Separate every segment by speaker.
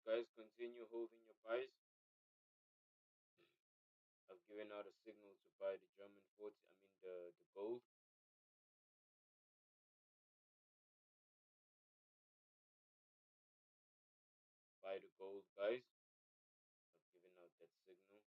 Speaker 1: guys, continue holding your buys. I've given out a signal to buy the German 40, I mean the gold. Buy the gold, guys. I've given out that signal.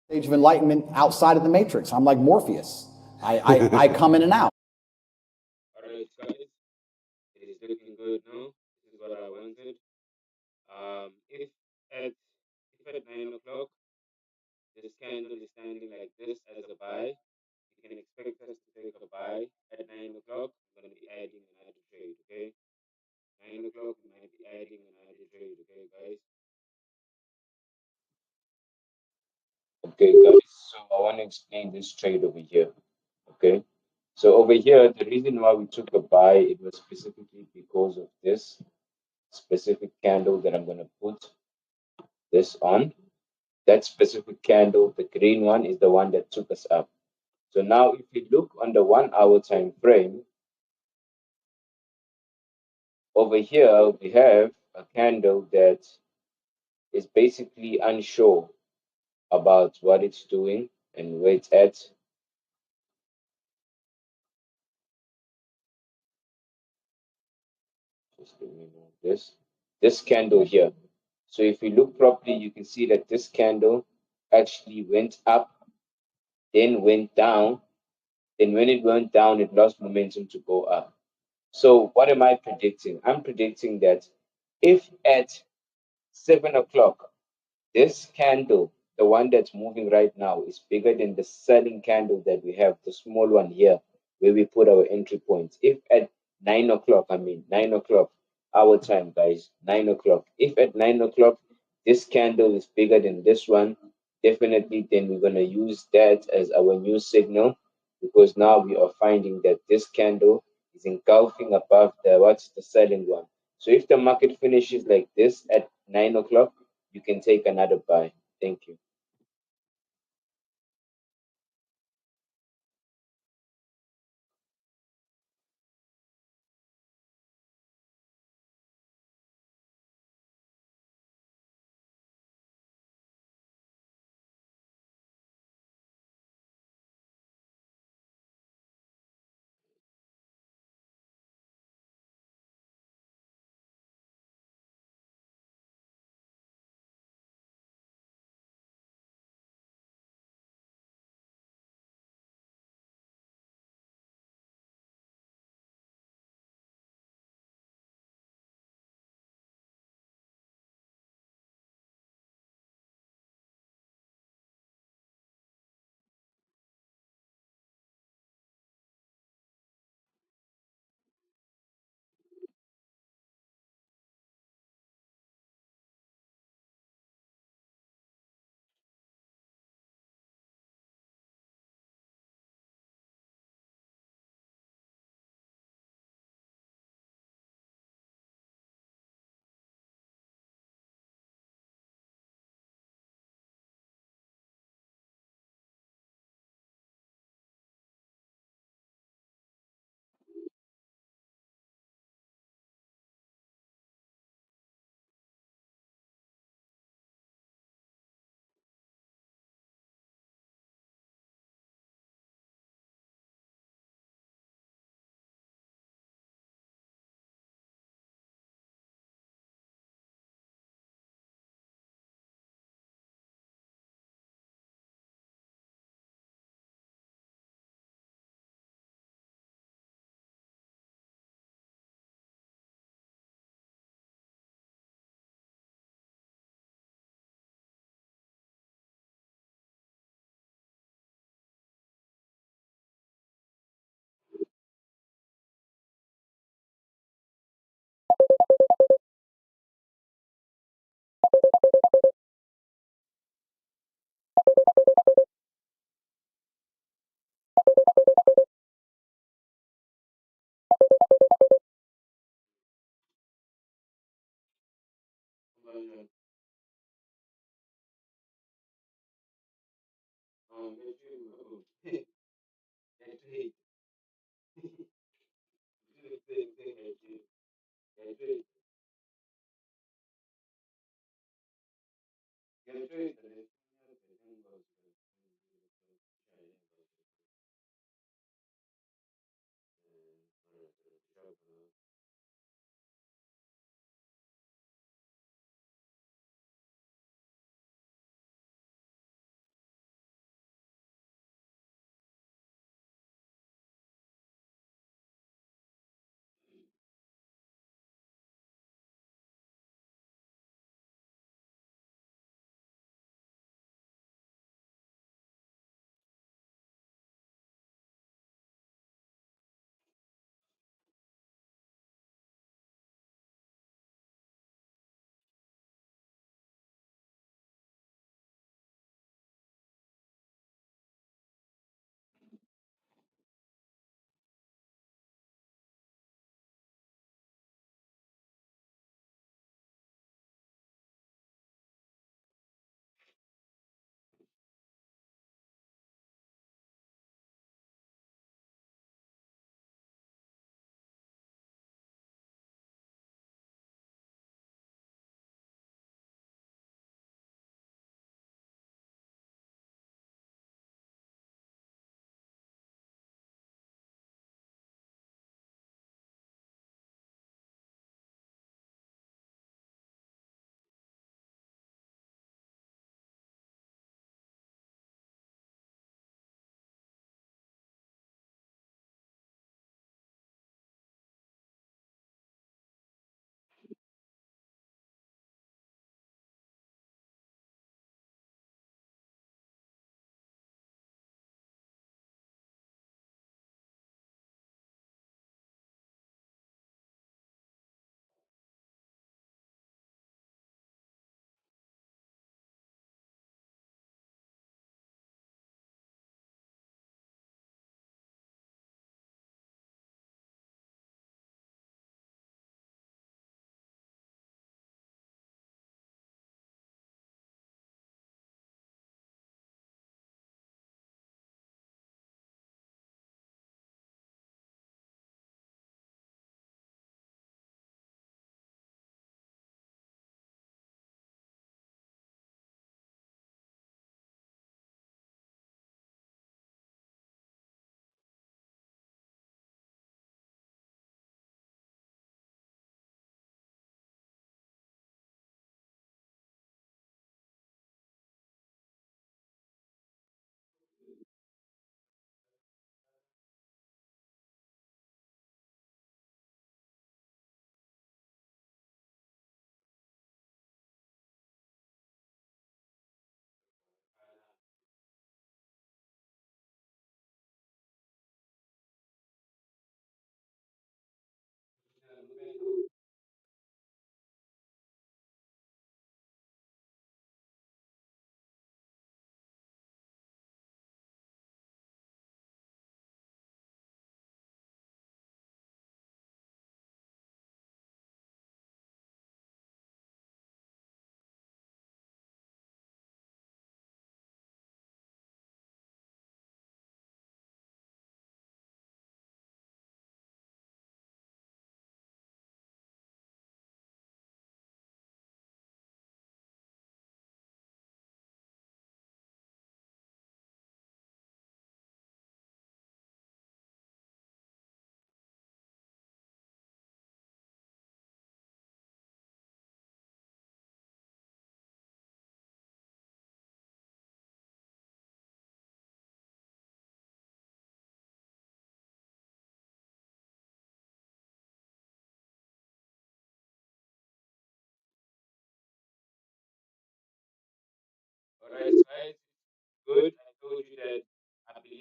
Speaker 2: Stage of enlightenment outside of the matrix. I'm like Morpheus. I come in and out.
Speaker 1: Alright, guys, it is looking good now. This is what I wanted. If at 9 o'clock this candle is standing like this as a buy, you can expect us to take a buy at 9 o'clock. I'm gonna be adding another trade, okay? 9 o'clock, we might be adding another trade, okay, guys? Okay, guys. So I want to explain this trade over here. Okay. So over here, the reason why we took a buy, it was specifically because of this specific candle that I'm gonna put this on. That specific candle, the green one, is the one that took us up. So now if you look on the 1 hour time frame, over here we have a candle that is basically unsure about what it's doing and where it's at. Just let me know this candle here. So if you look properly, you can see that this candle actually went up, then went down. Then when it went down, it lost momentum to go up. So what am I predicting? I'm predicting that if at 7 o'clock this candle, the one that's moving right now, is bigger than the selling candle that we have, the small one here, where we put our entry points. If at 9 o'clock, 9 o'clock, our time, guys, 9 o'clock. If at 9 o'clock this candle is bigger than this one, definitely then we're going to use that as our new signal because now we are finding that this candle is engulfing above the what's the selling one. So if the market finishes like this at 9 o'clock, you can take another buy. Thank you. Get trade, get trade, get trade, get trade.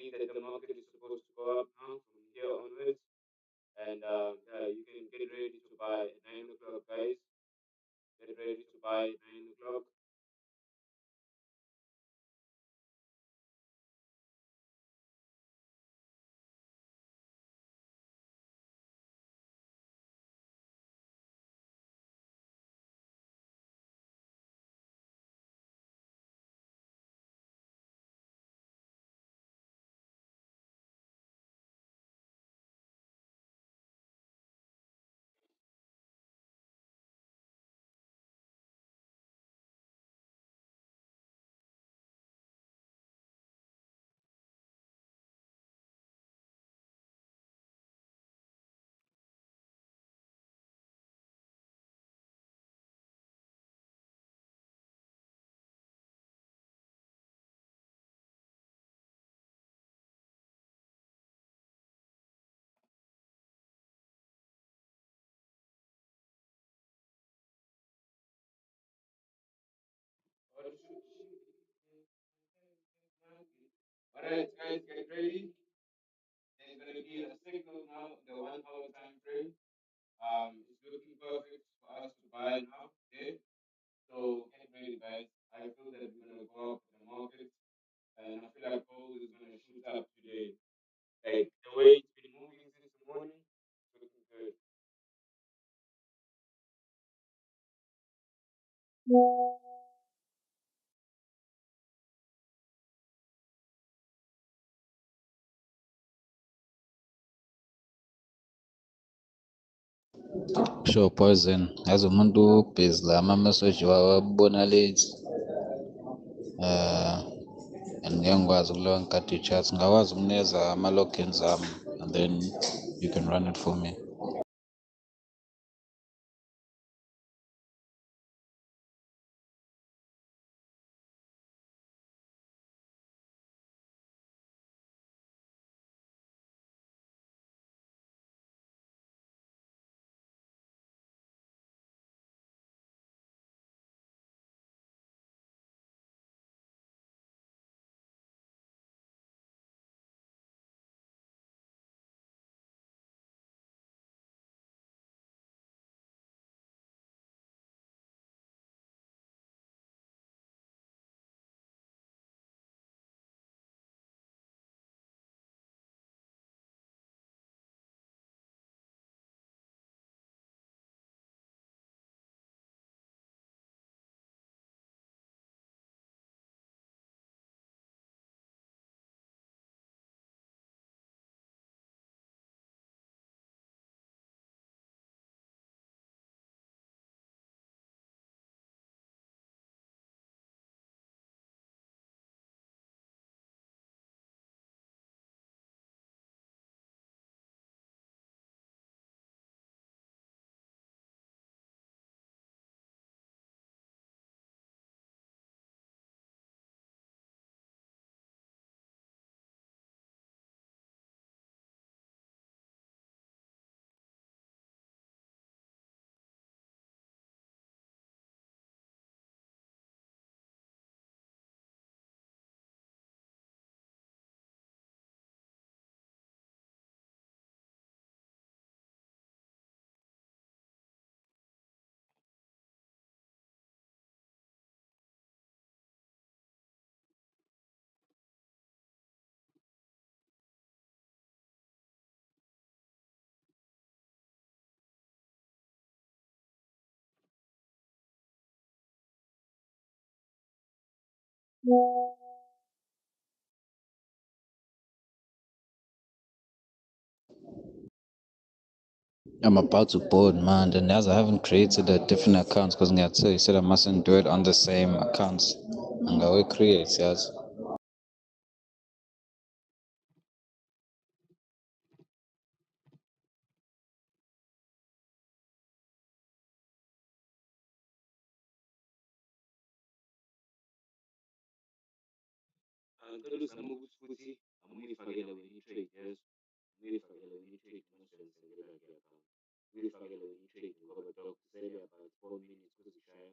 Speaker 3: believe that the market is supposed to go up now from here onwards. And yeah, you can get ready to buy at 9 o'clock, guys. Get ready to buy at 9 o'clock. All right, guys, get ready. There's gonna be a signal now, the 1 hour time frame. It's looking perfect for us to buy now. Okay, so get ready, guys. I feel that we're gonna go up in the market, and I feel like gold is gonna shoot up today. Like the way it's been moving since the morning, it's looking good.
Speaker 4: Sure, poison. As umuntu ubhizi la ama-message wawabona late. Ngeke ngikwazi ukuloga ngigade i-chat. Ngingakwazi ukunikeza ama-logins ami and then you can run it for me. I'm about to board, man. And as I haven't created a different account because you said I mustn't do it on the same accounts. And I will create, yes.
Speaker 3: Ngicela uzame ukuthi futhi uyifakele wena i-trade, yes. Uyifakele wena i-trade mase uyangizendela nge-account. Uyifakele wena i-trade ngoba dog kusele about 4 minutes kuzishaya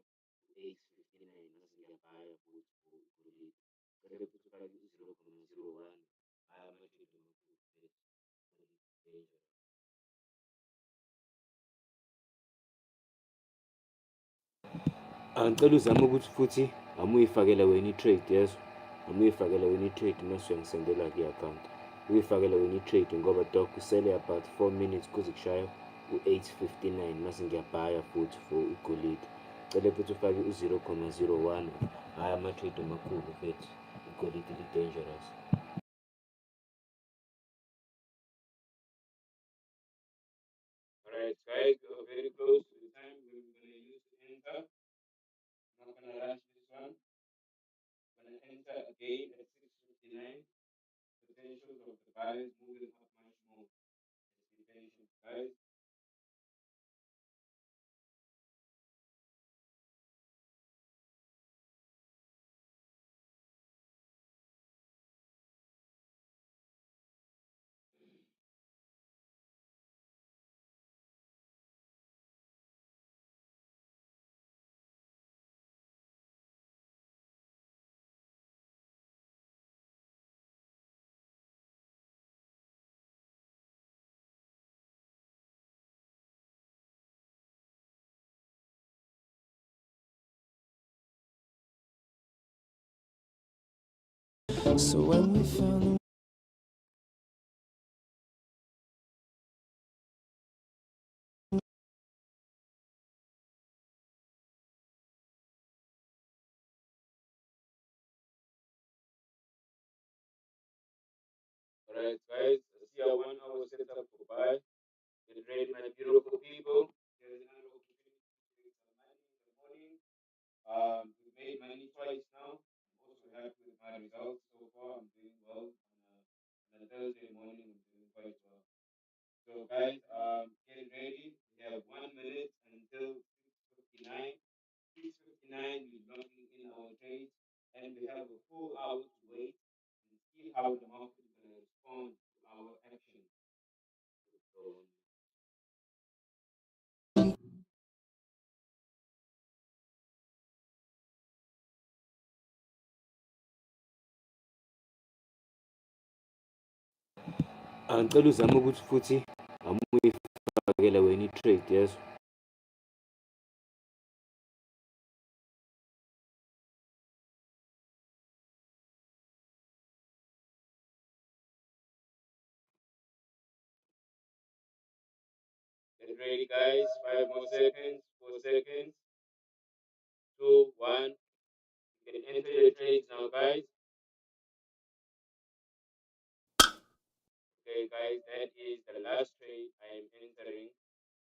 Speaker 3: u-8:59 mase ngiyabhaya futhi for iGolide. Ngicela futhi ufake u-0.01.
Speaker 1: Angicela uzame ukuthi futhi amuyifakela wena i-trade yezo, amuyifakela wena i-trade mase uyangisendela kwi-account, uyifakela wena i-trade ngoba doc kusele about 4 minutes kuze kushaye u-8:59 mase ngiyabhaya futhi for igolide. Cele futhi ufake u-0.01, hhayi ama-trade amakhulu mfethu, igolide li-dangerous. Alright guys, we are very close to the time we're gonna use to enter. I'm not gonna rush this one. I'm gonna enter again at 6:59. Potentials of the buyers moving up much more. Let's be patient, guys.
Speaker 5: So when we found
Speaker 1: Alright, guys, I see our 1 hour setup for buy. Get ready, my beautiful people. There is another opportunity to make some money in the morning. We've made money twice now. I'm also happy with my results so far. I'm doing well on a Thursday morning. I'm doing quite well. So, guys, get ready. We have 1 minute until 6:59. 6:59, we're locking in our trades, and we have a full hour to wait and see how the market is going to respond to our action. So, angicela uzame ukuthi futhi amuyifakela wena i-trade yezo. Get ready, guys. 5 more seconds. 4 seconds. 2, 1. You can enter your trades now, guys. Okay, guys, that is the last trade I am entering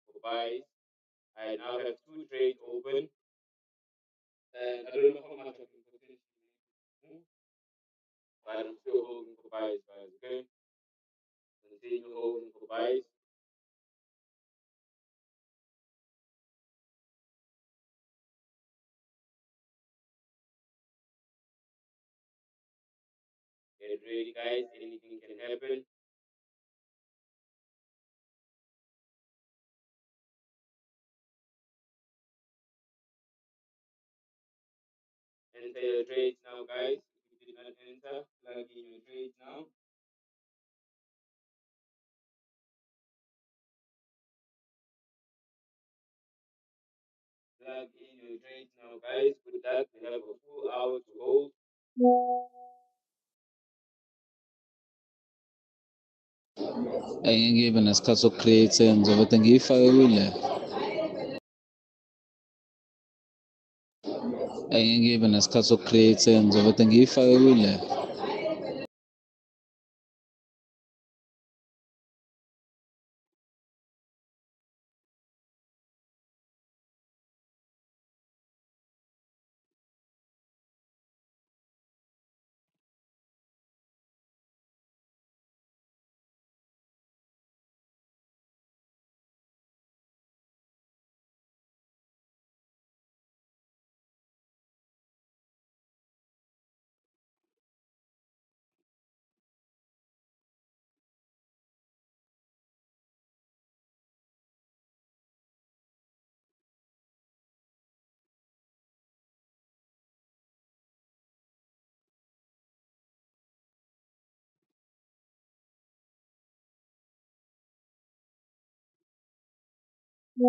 Speaker 1: for buys. I now have 2 trades open, and I don't know how much I can potentially make, but I'm still holding for buys, guys. Okay, continue holding for buys. Get ready, guys. Anything can happen. Enter your trades now, guys. If you did not enter, plug in your trades now. Plug in your trades now, guys. Good luck. We have a full hour to hold.
Speaker 4: Engibe nesikhathi sokucreate ngizobe ngiyifake kule. Engibe nesikhathi sokucreate ngizobe ngiyifake kule. Ya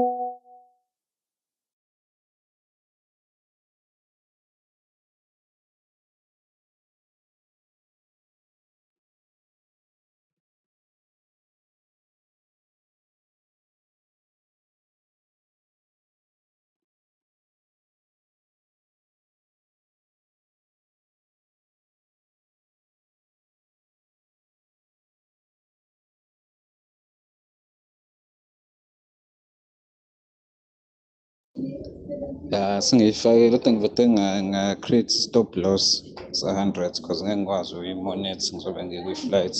Speaker 4: singiyifakile kodwa ngivete nga-create stop loss sa-100 because ngeke ngikwazi ukuyi-monitor ngizobe ngikwi-flight.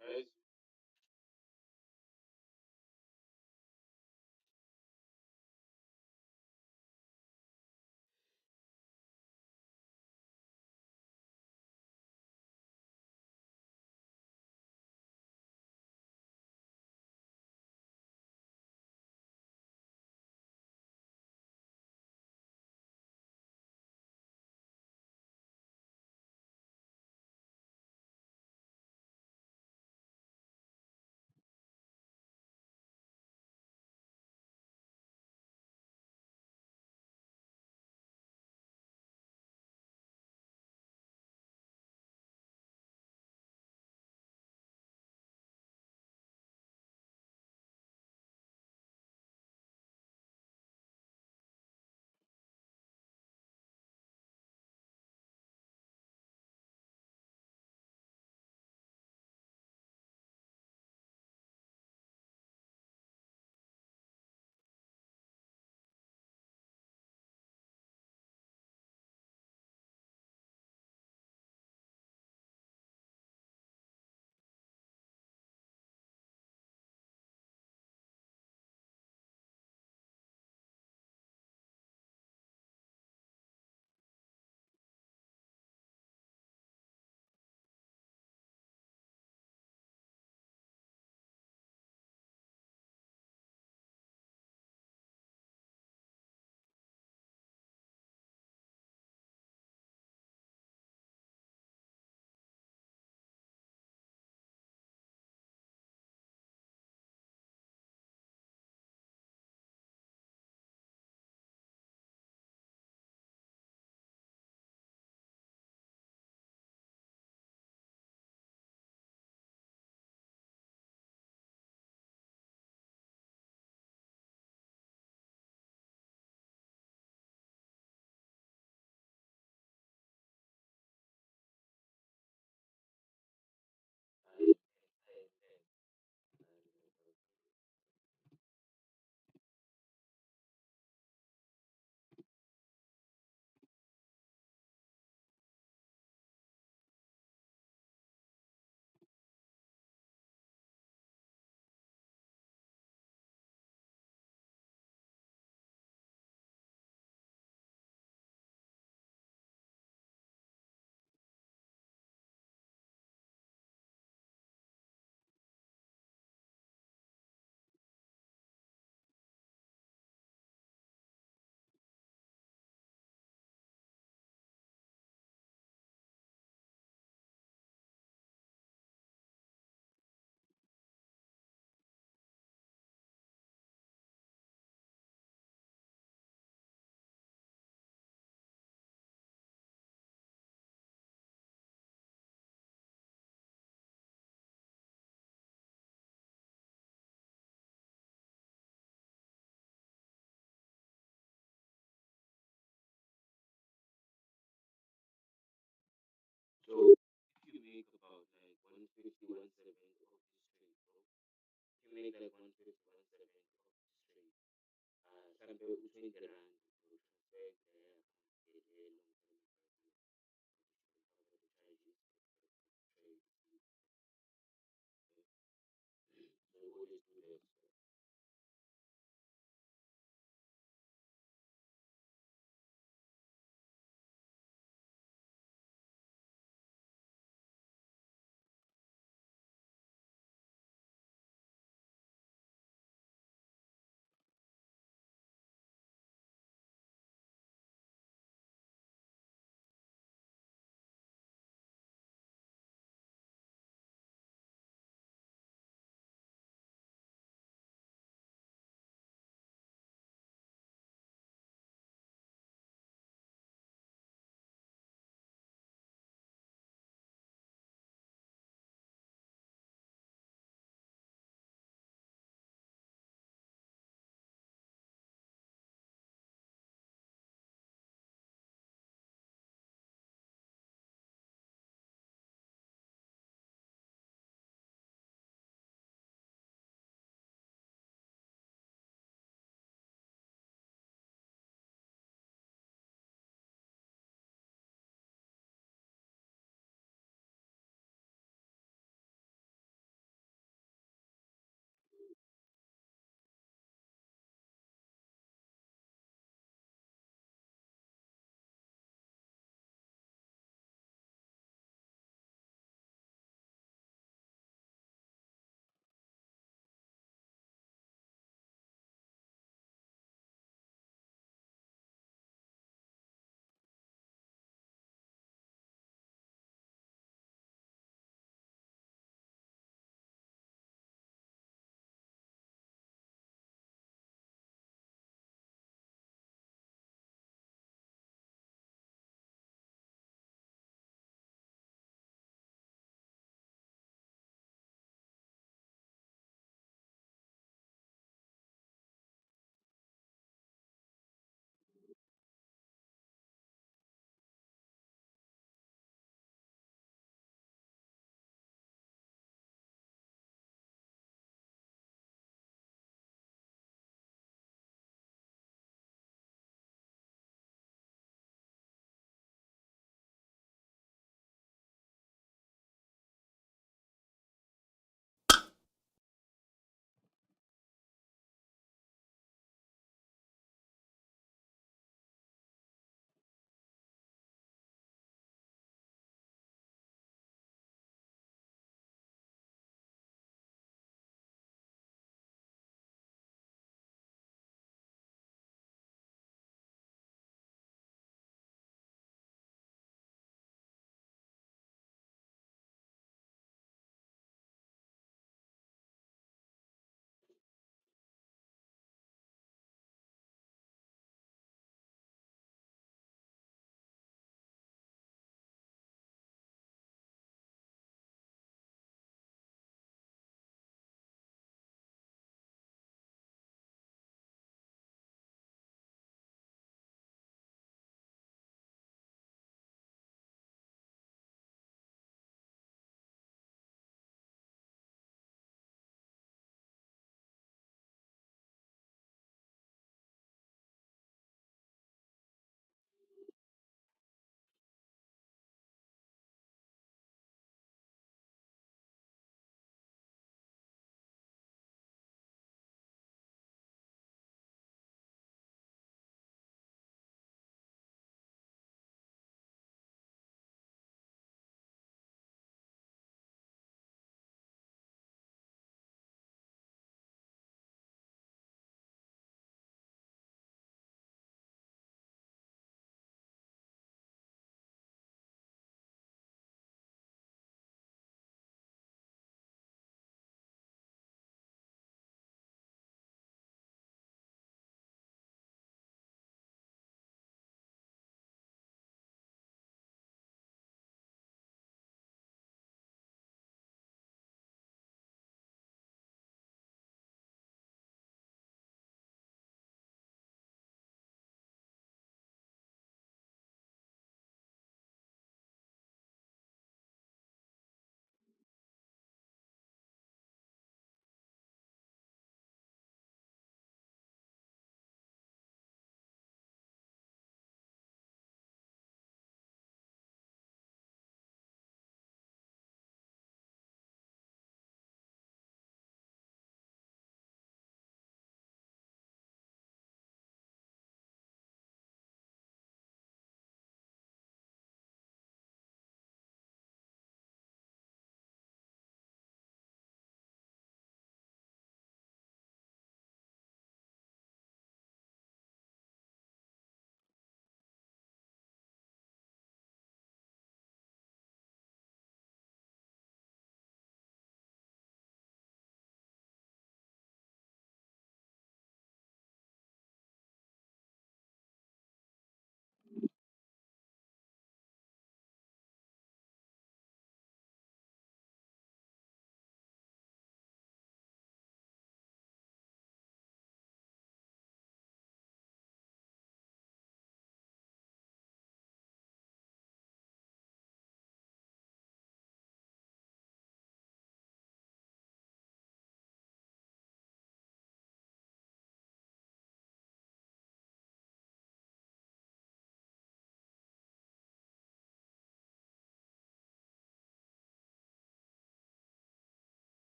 Speaker 3: guys. So if you make about like 150, 170 of this trade, bro, if you make like 150, 170 of this trade, mhlambe u-20 rand u-transfer kule account long term account, which will cover the charges for the trade. Okay? So you always do that. So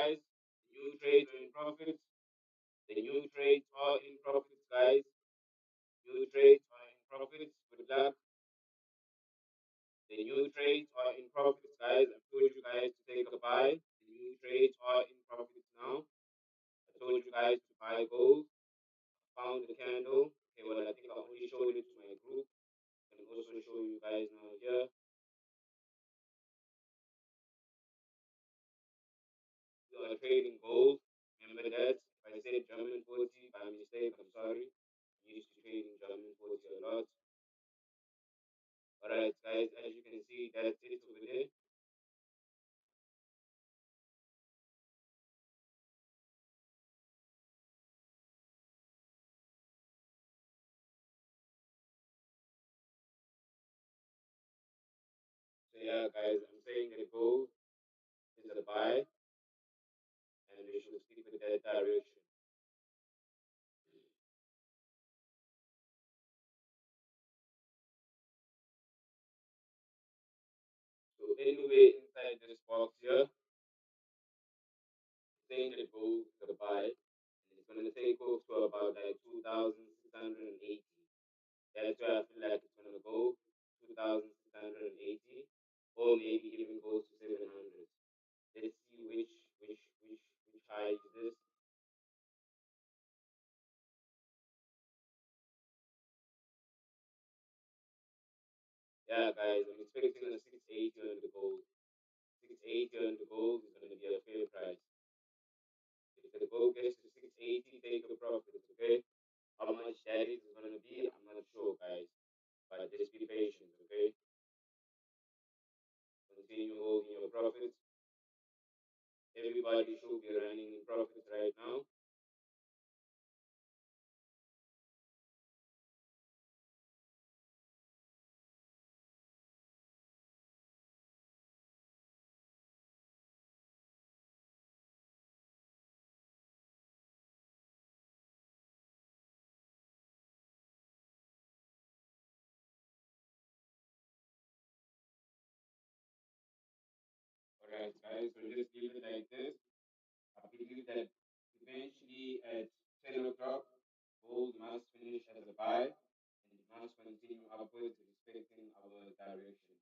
Speaker 3: guys. New trades are in profits. The new trades are in profits, guys. New trades are in profits. Good luck. The new trades are in profits, guys. I told you guys to take a buy. The new trades are in profits now. I told you guys to buy gold. Found the candle. Okay, well, I think I only showed it to my group. I can also show you guys now here. We are trading gold. Remember that? If I said German 40 by mistake, I'm sorry. I'm used to trading German 40 a lot. Alright, guys, as you can see, that's it over there. So yeah, guys, I'm saying that gold is a buy, and we should stick with that direction. So anyway, inside this box here, saying that gold is a buy, and it's gonna take off to about like 2,680. That's where I feel like it's gonna go, 2,680, or maybe even go to 700. Let's see which high is this. Yeah, guys, I'm expecting a 680 on the gold. 680 on the gold is gonna be a fair price. If the gold gets to 680, take your profits, okay? How much that is gonna be, I'm not sure, guys. But just be patient, okay? Continue holding your profits. Everybody should be running in profits right now. Alright, guys, so let's leave it like this. I believe that eventually at 10 o'clock, gold must finish as a buy and it must continue upwards, respecting our direction.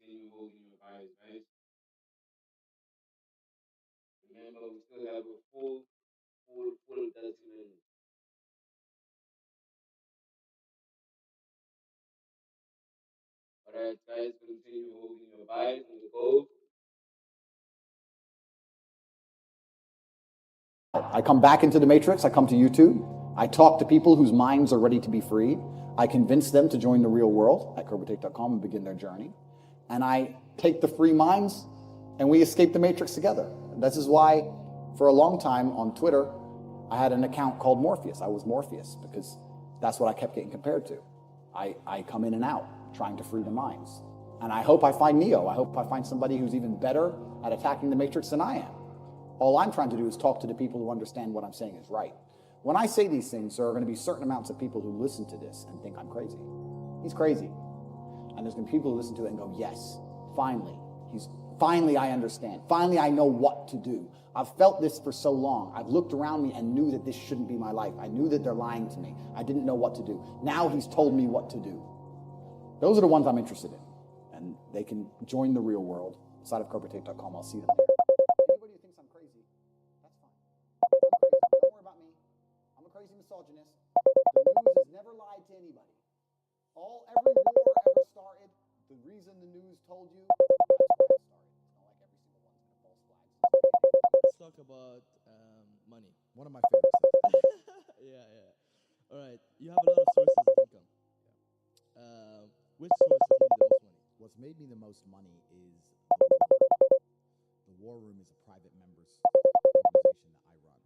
Speaker 3: Continue holding your buys, guys. Remember, we still have a full 30 minutes. Alright, guys, continue holding your buys on the gold.
Speaker 2: I come back into the matrix. I come to YouTube. I talk to people whose minds are ready to be freed. I convince them to join the real world at CobraTake.com and begin their journey. And I take the free minds and we escape the matrix together. This is why, for a long time on Twitter, I had an account called Morpheus. I was Morpheus because that's what I kept getting compared to. I come in and out trying to free the minds. And I hope I find Neo. I hope I find somebody who's even better at attacking the matrix than I am. All I'm trying to do is talk to the people who understand what I'm saying is right. When I say these things, there are going to be certain amounts of people who listen to this and think I'm crazy. He's crazy. And there's going to be people who listen to it and go, yes, finally. Finally I understand. Finally I know what to do. I've felt this for so long. I've looked around me and knew that this shouldn't be my life. I knew that they're lying to me. I didn't know what to do. Now he's told me what to do. Those are the ones I'm interested in. And they can join the real world. Side of CobraTake.com. I'll see them there. Anybody who thinks I'm crazy, that's fine. I'm crazy. Don't worry about me. I'm a crazy misogynist. The news has never lied to anybody. Every war ever started, the reason the news told you, that's why it started. It's not like every single one's been a false flag.
Speaker 5: Let's talk about money.
Speaker 2: One of my favorites.
Speaker 5: Yeah, yeah. All right. You have a lot of sources of income. Which source has made you the most money?
Speaker 2: What's made me the most money is the War Room is a private members organization that I run.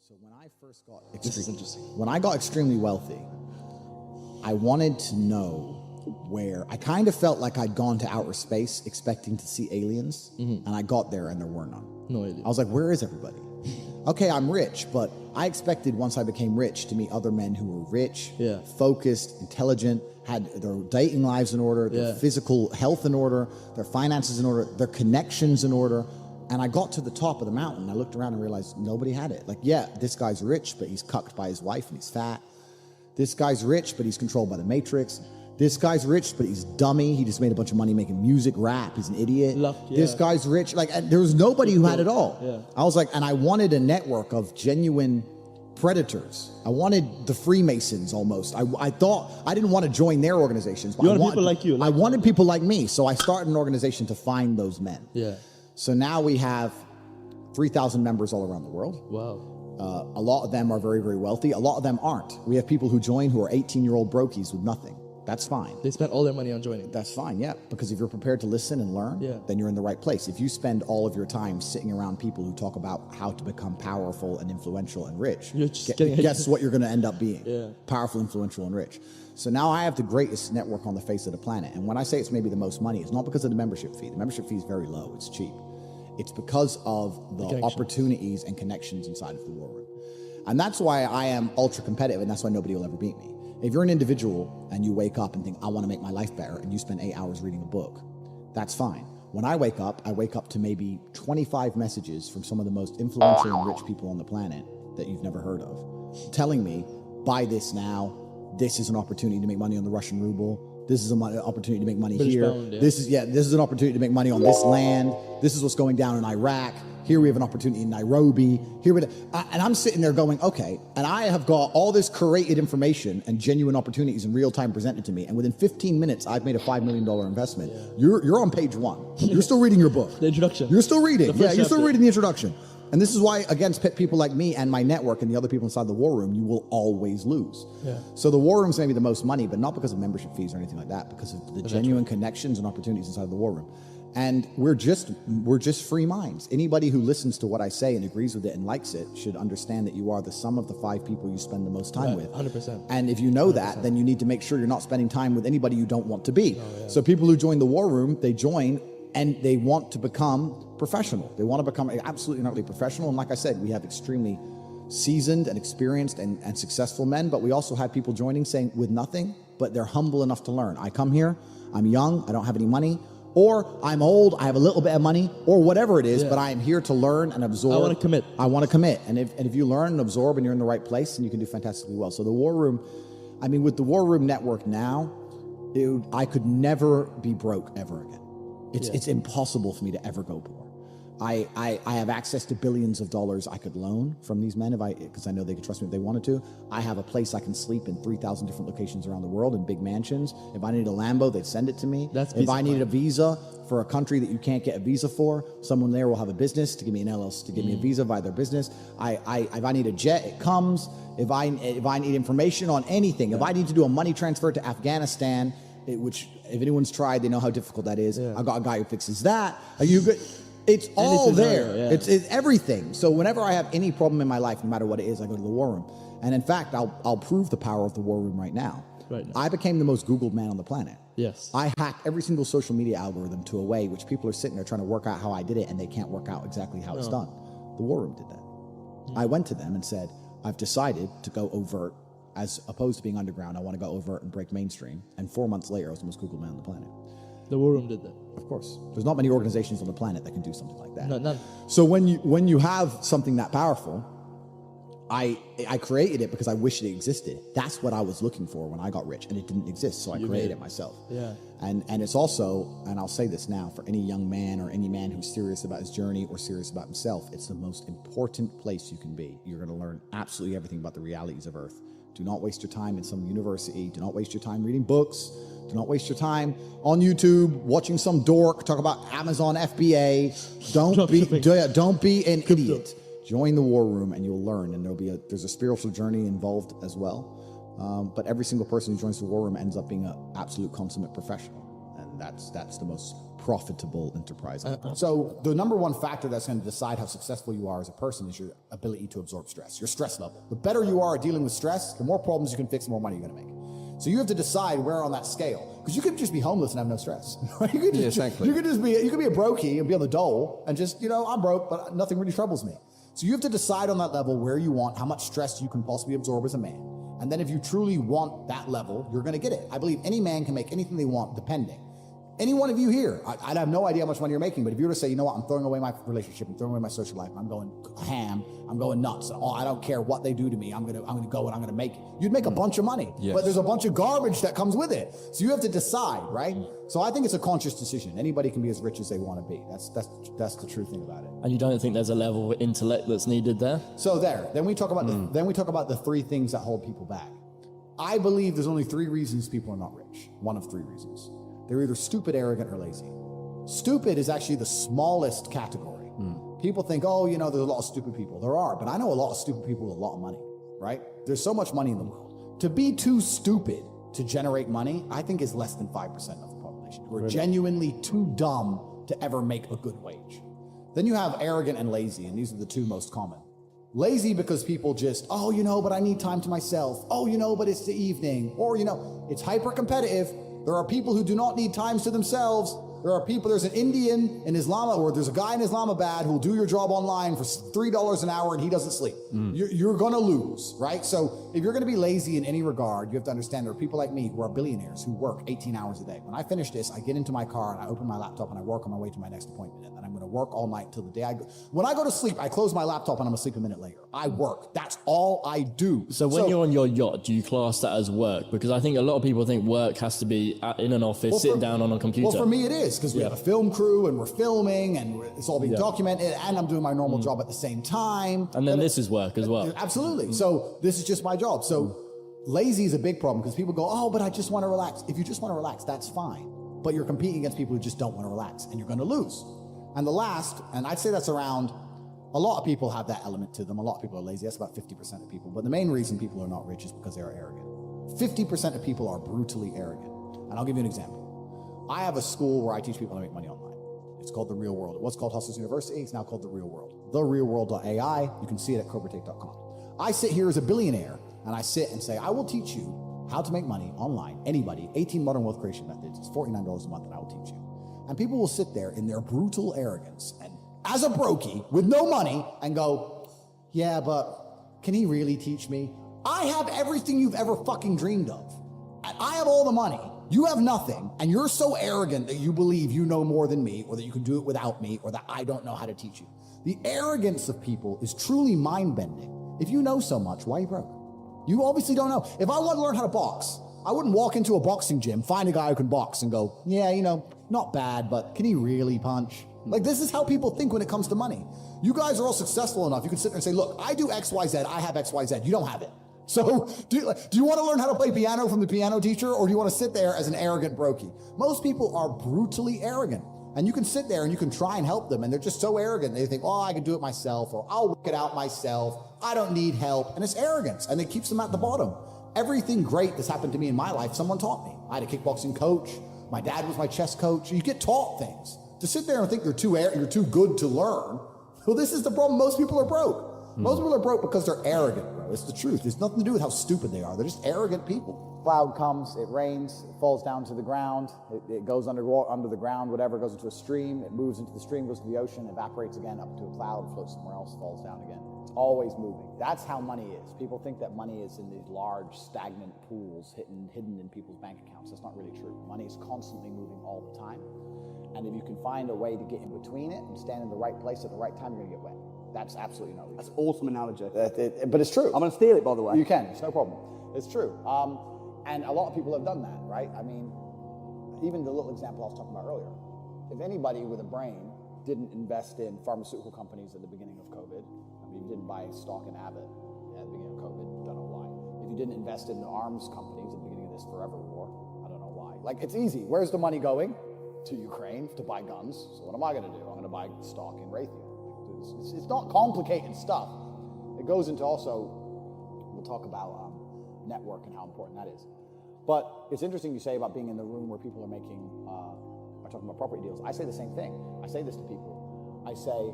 Speaker 2: So when I first got
Speaker 5: This is interesting.
Speaker 2: when I got extremely wealthy, I wanted to know where I kind of felt like I'd gone to outer space expecting to see aliens, and I got there and there were none.
Speaker 5: No idea.
Speaker 2: I was like, where is everybody? Okay, I'm rich, but I expected once I became rich to meet other men who were rich,
Speaker 5: Yeah.
Speaker 2: focused, intelligent, had their dating lives in order, their
Speaker 5: Yeah.
Speaker 2: physical health in order, their finances in order, their connections in order. And I got to the top of the mountain. I looked around and realized nobody had it. Like, yeah, this guy's rich, but he's cucked by his wife and he's fat. This guy's rich, but he's controlled by the Matrix. This guy's rich, but he's dummy. He just made a bunch of money making music, rap. He's an idiot. This guy's rich. Like, there was nobody who had it all.
Speaker 5: Yeah.
Speaker 2: I was like, and I wanted a network of genuine predators. I wanted the Freemasons almost. I thought I didn't want to join their organizations. But
Speaker 5: You wanted people like you.
Speaker 2: I wanted people like me. So I started an organization to find those men.
Speaker 5: Yeah.
Speaker 2: So now we have 3,000 members all around the world.
Speaker 5: Wow.
Speaker 2: A lot of them are very, very wealthy. A lot of them aren't. We have people who join who are 18-year-old brokies with nothing. That's fine.
Speaker 5: They spent all their money on joining.
Speaker 2: That's fine, yeah. Because if you're prepared to listen and learn,
Speaker 5: Yeah.
Speaker 2: then you're in the right place. If you spend all of your time sitting around people who talk about how to become powerful and influential and rich,
Speaker 5: You're just getting-
Speaker 2: guess what you're going to end up being?
Speaker 5: Yeah.
Speaker 2: Powerful, influential, and rich. So now I have the greatest network on the face of the planet. And when I say it's maybe the most money, it's not because of the membership fee. The membership fee is very low. It's cheap. It's because of the
Speaker 5: connections.
Speaker 2: opportunities and connections inside of the war room. And that's why I am ultra competitive, and that's why nobody will ever beat me. If you're an individual and you wake up and think, I want to make my life better, and you spend 8 hours reading a book, that's fine. When I wake up to maybe 25 messages from some of the most influential and rich people on the planet that you've never heard of, telling me, buy this now, this is an opportunity to make money on the Russian ruble, this is an opportunity to make money
Speaker 5: British
Speaker 2: here,
Speaker 5: pound, yeah.
Speaker 2: this is an opportunity to make money on this land, this is what's going down in Iraq, here we have an opportunity in Nairobi, and I'm sitting there going, okay, and I have got all this curated information and genuine opportunities in real time presented to me, and within 15 minutes, I've made a $5 million investment. Yeah. You're on page 1. You're still reading your book.
Speaker 5: The introduction.
Speaker 2: You're still reading.
Speaker 5: The
Speaker 2: Yeah, you're still
Speaker 5: chapter.
Speaker 2: reading the introduction. And this is why, against people like me and my network and the other people inside the war room, you will always lose.
Speaker 5: Yeah.
Speaker 2: So the war room's maybe the most money, but not because of membership fees or anything like that, because of the genuine connections and opportunities inside the war room. And we're just free minds. Anybody who listens to what I say and agrees with it and likes it should understand that you are the sum of the 5 people you spend the most time with.
Speaker 5: 100%.
Speaker 2: And if you know that, then you need to make sure you're not spending time with anybody you don't want to be. So people who join the war room, they join and they want to become professional. They want to become absolutely not really professional. And like I said, we have extremely seasoned and experienced and successful men, but we also have people joining saying with nothing, but they're humble enough to learn. I come here, I'm young, I don't have any money, or I'm old, I have a little bit of money, or whatever it is, but I am here to learn and absorb.
Speaker 5: I want to commit.
Speaker 2: I want to commit. And if you learn and absorb and you're in the right place, then you can do fantastically well. So the war room, I mean, with the war room network now, I could never be broke ever again. It's impossible for me to ever go poor. I have access to billions of dollars I could loan from these men because I know they could trust me if they wanted to. I have a place I can sleep in 3,000 different locations around the world in big mansions. If I need a Lambo, they'd send it to me. If I need a visa for a country that you can't get a visa for, someone there will have a business to give me an LLC, to give me a visa via their business. If I need a jet, it comes. If I need information on anything, if I need to do a money transfer to Afghanistan, which if anyone's tried, they know how difficult that is. I got a guy who fixes that. Are you good? It's all there. It's everything. So whenever I have any problem in my life, no matter what it is, I go to the war room. And in fact, I'll prove the power of the war room right now. I became the most Googled man on the planet.
Speaker 5: Yes.
Speaker 2: I hacked every single social media algorithm to a way which people are sitting there trying to work out how I did it, and they can't work out exactly how it's done. The war room did that. I went to them and said, I've decided to go overt. As opposed to being underground, I want to go overt and break mainstream. And 4 months later, I was the most Googled man on the planet.
Speaker 5: The war room did that.
Speaker 2: Of course. There's not many organizations on the planet that can do something like that.
Speaker 5: No, none.
Speaker 2: So when you have something that powerful, I created it because I wished it existed. That's what I was looking for when I got rich, and it didn't exist, so I created it myself.
Speaker 5: Yeah.
Speaker 2: And it's also, and I'll say this now, for any young man or any man who's serious about his journey or serious about himself, it's the most important place you can be. You're going to learn absolutely everything about the realities of Earth. Do not waste your time in some university. Do not waste your time reading books. Do not waste your time on YouTube watching some dork talk about Amazon FBA. Don't be an idiot. Join the war room and you'll learn, and there's a spiritual journey involved as well. But every single person who joins the war room ends up being an absolute consummate professional, and that's the most profitable enterprise. So the number one factor that's going to decide how successful you are as a person is your ability to absorb stress, your stress level. The better you are at dealing with stress, the more problems you can fix, the more money you're going to make. So you have to decide where on that scale, because you could just be homeless and have no stress. You could be a brokey and be on the dole and just, I'm broke, but nothing really troubles me. So you have to decide on that level where you want, how much stress you can possibly absorb as a man. And then if you truly want that level, you're going to get it. I believe any man can make anything they want, depending. Any one of you here, I have no idea how much money you're making, but if you were to say, you know what, I'm throwing away my relationship, I'm throwing away my social life, I'm going ham, I'm going nuts, I don't care what they do to me, I'm gonna go and I'm gonna make it. You'd make a bunch of money, but there's a bunch of garbage that comes with it. So you have to decide, right? So I think it's a conscious decision. Anybody can be as rich as they want to be. That's the true thing about it.
Speaker 5: And you don't think there's a level of intellect that's needed there?
Speaker 2: So then we talk about the three things that hold people back. I believe there's only three reasons people are not rich. One of three reasons. They're either stupid, arrogant, or lazy. Stupid is actually the smallest category. People think, oh, there's a lot of stupid people. There are, but I know a lot of stupid people with a lot of money, right? There's so much money in the world. To be too stupid to generate money, I think is less than 5% of the population who are genuinely too dumb to ever make a good wage. Then you have arrogant and lazy, and these are the two most common. Lazy because people just, but I need time to myself. But it's the evening. Or, it's hyper competitive. There are people who do not need times to themselves. There's an Indian in Islam, or there's a guy in Islamabad who'll do your job online for $3 an hour and he doesn't sleep. You're gonna lose, right? So if you're gonna be lazy in any regard, you have to understand there are people like me who are billionaires who work 18 hours a day. When I finish this, I get into my car and I open my laptop and I work on my way to my next appointment. And then I'm gonna work all night until the day I go. When I go to sleep, I close my laptop and I'm asleep a minute later. I work. That's all I do.
Speaker 5: So when you're on your yacht, do you class that as work? Because I think a lot of people think work has to be in an office, sitting down on a computer.
Speaker 2: Well, for me it is, because we have a film crew and we're filming and it's all being documented, and I'm doing my normal job at the same time.
Speaker 5: And then this is work as well.
Speaker 2: Absolutely. So this is just my job. So lazy is a big problem because people go, but I just want to relax. If you just want to relax, that's fine. But you're competing against people who just don't want to relax, and you're going to lose. And the last, and I'd say that's around, a lot of people have that element to them. A lot of people are lazy. That's about 50% of people. But the main reason people are not rich is because they are arrogant. 50% of people are brutally arrogant. And I'll give you an example. I have a school where I teach people how to make money online. It's called The Real World. It was called Hustlers University. It's now called The Real World. TheRealWorld.ai. You can see it at CobraTake.com. I sit here as a billionaire, and I sit and say, I will teach you how to make money online. Anybody, 18 modern wealth creation methods. It's $49 a month, and I will teach you. And people will sit there in their brutal arrogance and as a brokey with no money and go, yeah, but can he really teach me? I have everything you've ever fucking dreamed of. And I have all the money. You have nothing. And you're so arrogant that you believe you know more than me, or that you can do it without me, or that I don't know how to teach you. The arrogance of people is truly mind-bending. If you know so much, why are you broke? You obviously don't know. If I want to learn how to box, I wouldn't walk into a boxing gym, find a guy who can box and go, yeah, not bad, but can he really punch? Like, this is how people think when it comes to money. You guys are all successful enough. You can sit there and say, look, I do X, Y, Z. I have X, Y, Z. You don't have it. So do you want to learn how to play piano from the piano teacher, or do you want to sit there as an arrogant brokey? Most people are brutally arrogant. And you can sit there and you can try and help them, and they're just so arrogant. They think, I can do it myself, or I'll work it out myself. I don't need help. And it's arrogance, and it keeps them at the bottom. Everything great that's happened to me in my life, someone taught me. I had a kickboxing coach. My dad was my chess coach. You get taught things. To sit there and think you're too good to learn, well, this is the problem. Most people are broke. Most people are broke because they're arrogant, bro. It's the truth. It's nothing to do with how stupid they are. They're just arrogant people. Cloud comes, it rains, it falls down to the ground, it goes under the ground, whatever, goes into a stream, it moves into the stream, goes to the ocean, evaporates again up to a cloud, floats somewhere else, falls down again. It's always moving. That's how money is. People think that money is in these large, stagnant pools hidden in people's bank accounts. That's not really true. Money is constantly moving all the time. And if you can find a way to get in between it and stand in the right place at the right time, you're going to get wet. That's absolutely no reason.
Speaker 6: That's an awesome analogy.
Speaker 2: But it's true.
Speaker 6: I'm going to steal it, by the way.
Speaker 2: You can. It's no problem. It's true. And a lot of people have done that, right? I mean, even the little example I was talking about earlier. If anybody with a brain didn't invest in pharmaceutical companies at the beginning of COVID, I mean, you didn't buy stock in Abbott at the beginning of COVID, don't know why. If you didn't invest in the arms companies at the beginning of this forever war, I don't know why. Like, it's easy. Where's the money going? To Ukraine to buy guns. So what am I going to do? I'm going to buy stock in Raytheon. It's not complicated stuff. It goes into also, we'll talk about network and how important that is. But it's interesting you say about being in the room where people are talking about property deals. I say the same thing. I say this to people. I say,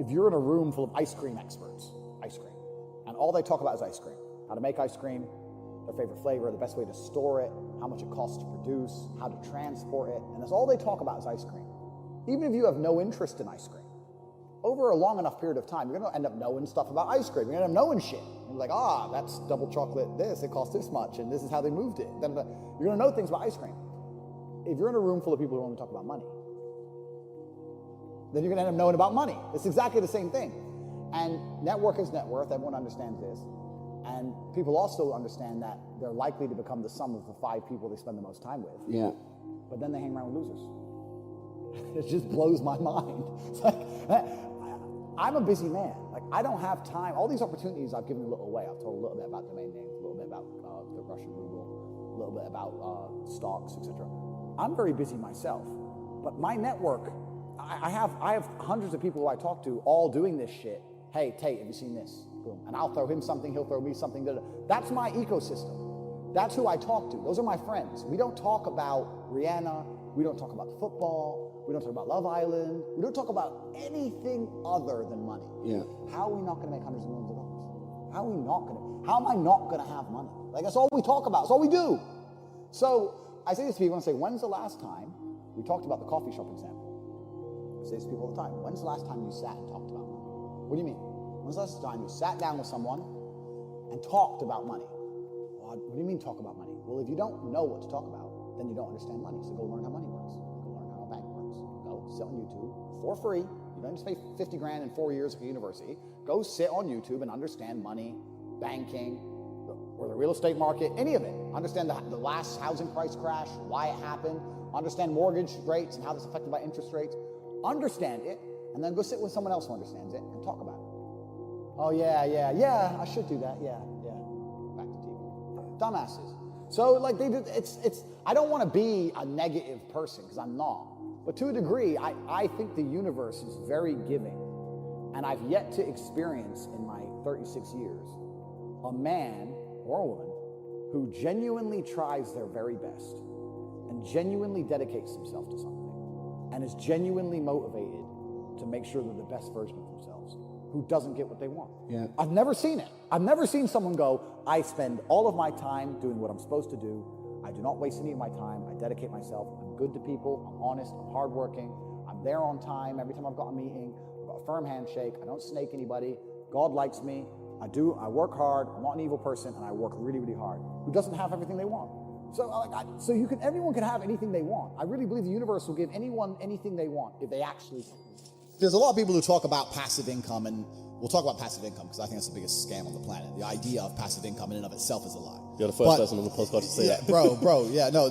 Speaker 2: if you're in a room full of ice cream experts, and all they talk about is ice cream, how to make ice cream, their favorite flavor, the best way to store it, how much it costs to produce, how to transport it, and that's all they talk about is ice cream. Even if you have no interest in ice cream, over a long enough period of time, you're going to end up knowing stuff about ice cream. You're going to end up knowing shit. You're like, that's double chocolate this, it costs this much, and this is how they moved it. Then you're going to know things about ice cream. if you're in a room full of people who only talk about money, then you're going to end up knowing about money. It's exactly the same thing. And net worth is net worth. Everyone understands this. And people also understand that they're likely to become the sum of the 5 people they spend the most time with.
Speaker 6: Yeah.
Speaker 2: But then they hang around with losers. It just blows my mind. It's like, I'm a busy man. Like, I don't have time. All these opportunities I've given a little away. I've told a little bit about domain names, a little bit about the Russian ruble, a little bit about stocks, etc. I'm very busy myself. But my network, I have hundreds of people who I talk to all doing this shit. Hey, Tate, have you seen this? Boom. And I'll throw him something, he'll throw me something. That's my ecosystem. That's who I talk to. Those are my friends. We don't talk about Rihanna. We don't talk about football. We don't talk about Love Island. We don't talk about anything other than money.
Speaker 6: Yeah.
Speaker 2: How are we not going to make hundreds of millions of dollars? How are we not going to? How am I not going to have money? Like, that's all we talk about. That's all we do. So I say this to people and say, when's the last time, we talked about the coffee shop example. I say this to people all the time. When's the last time you sat and talked about money? What do you mean? When's the last time you sat down with someone and talked about money? Well, what do you mean talk about money? Well, if you don't know what to talk about, then you don't understand money. So go learn how money works. Go learn how a bank works. Go sit on YouTube for free. You don't have to pay 50 grand in 4 years at university. Go sit on YouTube and understand money, banking, or the real estate market, any of it. Understand the last housing price crash, why it happened. Understand mortgage rates and how that's affected by interest rates. Understand it, and then go sit with someone else who understands it and talk about it. Oh, yeah, I should do that, yeah. Back to TV. Dumbasses. So, like, I don't want to be a negative person, because I'm not. But to a degree, I think the universe is very giving. And I've yet to experience in my 36 years a man or a woman who genuinely tries their very best and genuinely dedicates themselves to something and is genuinely motivated to make sure they're the best version of themselves, who doesn't get what they want.
Speaker 6: Yeah.
Speaker 2: I've never seen it. I've never seen someone go, I spend all of my time doing what I'm supposed to do. I do not waste any of my time. I dedicate myself. I'm good to people. I'm honest. I'm hardworking. I'm there on time. Every time I've got a meeting, I've got a firm handshake. I don't snake anybody. God likes me. I work hard. I'm not an evil person, and I work really, really hard. Who doesn't have everything they want? So, everyone can have anything they want. I really believe the universe will give anyone anything they want if they actually. There's a lot of people who talk about passive income, and we'll talk about passive income because I think that's the biggest scam on the planet. The idea of passive income in and of itself is a lie.
Speaker 5: You're the first person on the podcast to say that.
Speaker 2: Bro,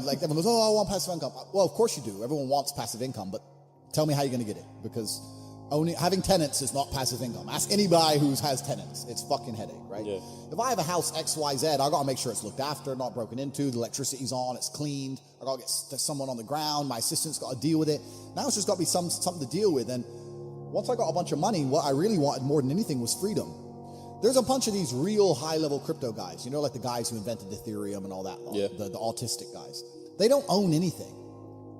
Speaker 2: like everyone goes, oh, I want passive income. Well, of course you do. Everyone wants passive income, but tell me how you're going to get it, because only having tenants is not passive income. Ask anybody who has tenants. It's fucking headache, right? Yeah. If I have a house XYZ, I got to make sure it's looked after, not broken into, the electricity's on, it's cleaned. I got to get someone on the ground. My assistant's got to deal with it. Now it's just got to be something to deal with. And once I got a bunch of money, what I really wanted more than anything was freedom. There's a bunch of these real high-level crypto guys, you know, like the guys who invented Ethereum and all that, the autistic guys. They don't own anything.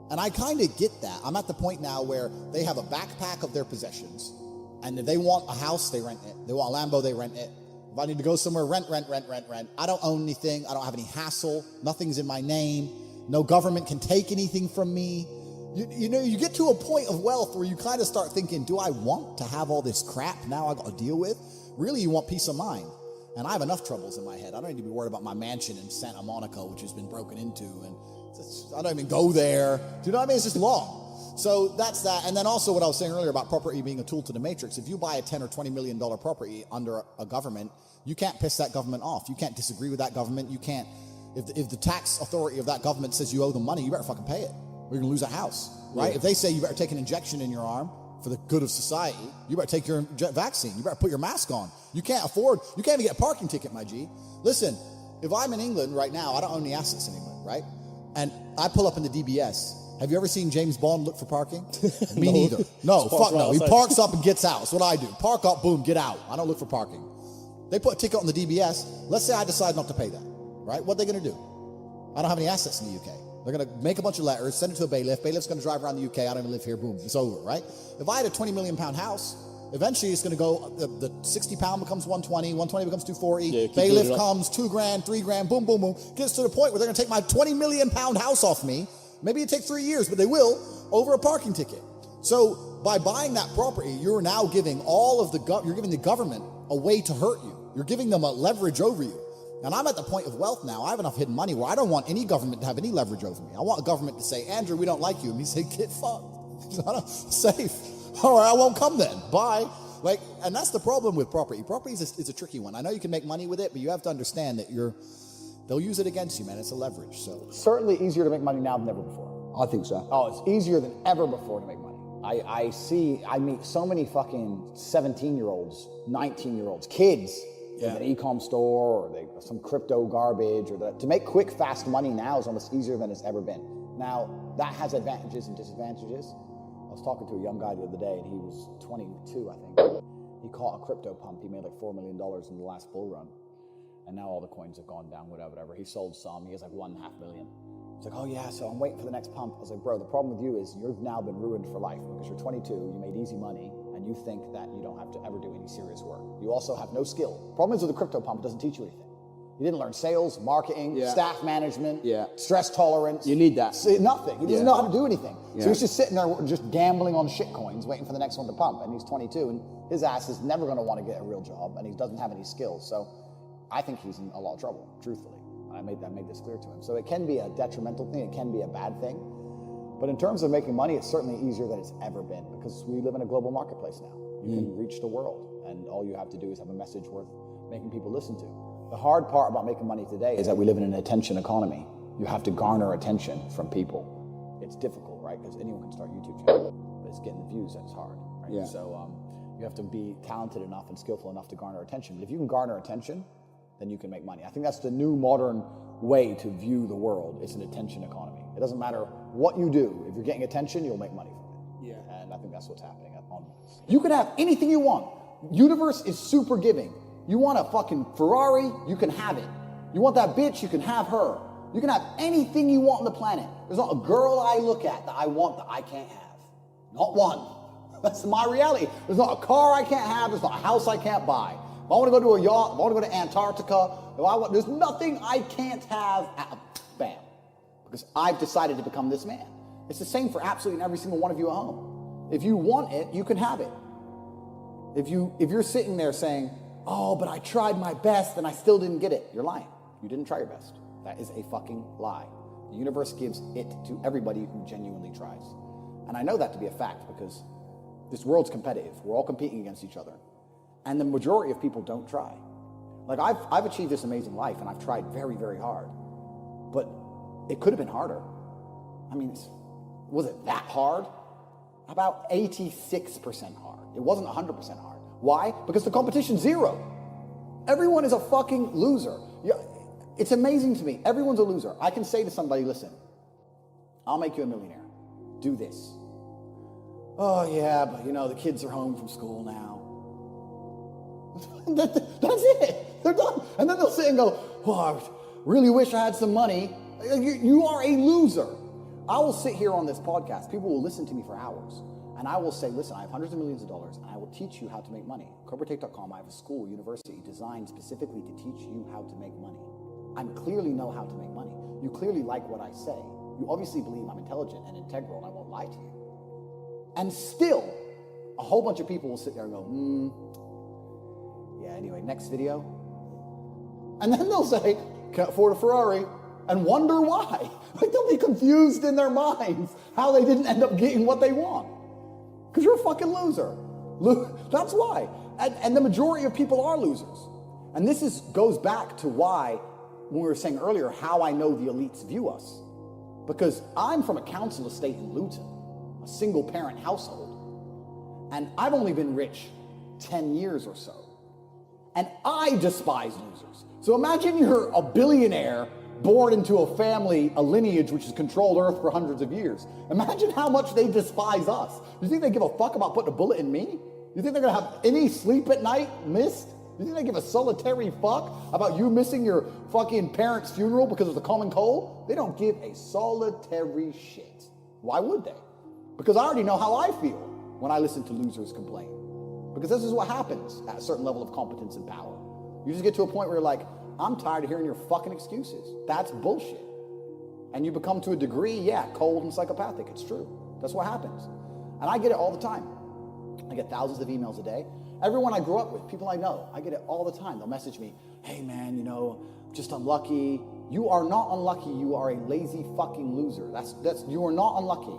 Speaker 2: And I kind of get that. I'm at the point now where they have a backpack of their possessions, and if they want a house, they rent it. They want a Lambo, they rent it. If I need to go somewhere, rent. I don't own anything. I don't have any hassle. Nothing's in my name. No government can take anything from me. You know, you get to a point of wealth where you kind of start thinking, do I want to have all this crap now I got to deal with? Really, you want peace of mind. And I have enough troubles in my head. I don't need to be worried about my mansion in Santa Monica, which has been broken into, and I don't even go there. Do you know what I mean? It's just long. So that's that. And then also what I was saying earlier about property being a tool to the matrix. If you buy a $10 or $20 million property under a government, you can't piss that government off. You can't disagree with that government. You can't, if the tax authority of that government says you owe them money, you better fucking pay it. Or you're going to lose that house, right? Yeah. If they say you better take an injection in your arm for the good of society, you better take your vaccine. You better put your mask on. You can't even get a parking ticket, my G. Listen, if I'm in England right now, I don't own any assets in England, right? And I pull up in the DBS. Have you ever seen James Bond look for parking? Me neither. No, fuck no. He parks up and gets out. That's what I do. Park up, boom, get out. I don't look for parking. They put a ticket on the DBS. Let's say I decide not to pay that, right? What are they going to do? I don't have any assets in the UK. They're going to make a bunch of letters, send it to a bailiff. Bailiff's going to drive around the UK. I don't even live here. Boom, it's over, right? If I had a 20 million pound house, eventually it's going to go, the 60 pound becomes 120, 120 becomes 240. Yeah, bailiff comes, 2 grand, 3 grand, boom, boom, boom. Gets to the point where they're going to take my 20 million pound house off me. Maybe it takes 3 years, but they will, over a parking ticket. So by buying that property, you're now giving you're giving the government a way to hurt you. You're giving them a leverage over you. And I'm at the point of wealth now. I have enough hidden money where I don't want any government to have any leverage over me. I want a government to say, Andrew, we don't like you. And me say, get fucked. Safe. All right, I won't come then. Bye. Like, and that's the problem with property. Property is a tricky one. I know you can make money with it, but you have to understand that they'll use it against you, man. It's a leverage. So certainly easier to make money now than ever before.
Speaker 6: I think so.
Speaker 2: Oh, it's easier than ever before to make money. I meet so many fucking 17-year-olds, 19-year-olds, kids with an e-com store or some crypto garbage to make quick, fast money now is almost easier than it's ever been. Now, that has advantages and disadvantages. I was talking to a young guy the other day, and he was 22, I think. He caught a crypto pump. He made like $4 million in the last bull run. And now all the coins have gone down, whatever. He sold some. He has like $1.5 million. He's like, oh yeah, so I'm waiting for the next pump. I was like, bro, the problem with you is you've now been ruined for life because you're 22, you made easy money, and you think that you don't have to ever do any serious work. You also have no skill. Problem is with the crypto pump, it doesn't teach you anything. You didn't learn sales, marketing, staff management, stress tolerance.
Speaker 6: You need that.
Speaker 2: Nothing. He doesn't know how to do anything. So he's just sitting there just gambling on shit coins, waiting for the next one to pump. And he's 22, and his ass is never going to want to get a real job, and he doesn't have any skills. So I think he's in a lot of trouble, truthfully. I made this clear to him. So it can be a detrimental thing, it can be a bad thing. But in terms of making money, it's certainly easier than it's ever been because we live in a global marketplace now. You can reach the world, and all you have to do is have a message worth making people listen to. The hard part about making money today is that we live in an attention economy. You have to garner attention from people. It's difficult, right? Because anyone can start a YouTube channel, but it's getting the views that's hard, right?
Speaker 6: Yeah.
Speaker 2: So you have to be talented enough and skillful enough to garner attention. But if you can garner attention, then you can make money. I think that's the new modern way to view the world. It's an attention economy. It doesn't matter what you do. If you're getting attention, you'll make money from it. Yeah. And I think that's what's happening. You can have anything you want. Universe is super giving. You want a fucking Ferrari, you can have it. You want that bitch, you can have her. You can have anything you want on the planet. There's not a girl I look at that I want that I can't have. Not one. That's my reality. There's not a car I can't have. There's not a house I can't buy. If I want to go to a yacht, if I want to go to Antarctica, there's nothing I can't have. Bam. Because I've decided to become this man. It's the same for absolutely every single one of you at home. If you want it, you can have it. If you're sitting there saying, oh, but I tried my best and I still didn't get it, you're lying. You didn't try your best. That is a fucking lie. The universe gives it to everybody who genuinely tries. And I know that to be a fact because this world's competitive. We're all competing against each other. And the majority of people don't try. Like I've achieved this amazing life and I've tried very, very hard. But it could have been harder. I mean, was it that hard? About 86% hard. It wasn't 100% hard. Why? Because the competition's zero. Everyone is a fucking loser. It's amazing to me. Everyone's a loser. I can say to somebody, listen, I'll make you a millionaire. Do this. Oh yeah, but the kids are home from school now. That's it. They're done. And then they'll sit and go, oh, I really wish I had some money. You are a loser. I will sit here on this podcast. People will listen to me for hours. And I will say, listen, I have hundreds of millions of dollars, and I will teach you how to make money. Corporatake.com, I have a school, university, designed specifically to teach you how to make money. I clearly know how to make money. You clearly like what I say. You obviously believe I'm intelligent and integral, and I won't lie to you. And still, a whole bunch of people will sit there and go, yeah, anyway, next video. And then they'll say, can't afford a Ferrari, and wonder why. Like, they'll be confused in their minds how they didn't end up getting what they want. Because you're a fucking loser. That's why. And the majority of people are losers. And this goes back to why, when we were saying earlier, how I know the elites view us. Because I'm from a council estate in Luton, a single parent household. And I've only been rich 10 years or so. And I despise losers. So imagine you're a billionaire born into a family, a lineage which has controlled Earth for hundreds of years. Imagine how much they despise us. You think they give a fuck about putting a bullet in me? You think they're gonna have any sleep at night missed? You think they give a solitary fuck about you missing your fucking parents' funeral because of the common cold? They don't give a solitary shit. Why would they? Because I already know how I feel when I listen to losers complain. Because this is what happens at a certain level of competence and power. You just get to a point where you're like, I'm tired of hearing your fucking excuses. That's bullshit. And you become, to a degree, cold and psychopathic. It's true. That's what happens. And I get it all the time. I get thousands of emails a day. Everyone I grew up with, people I know, I get it all the time. They'll message me, hey man, just unlucky. You are not unlucky. You are a lazy fucking loser. You are not unlucky.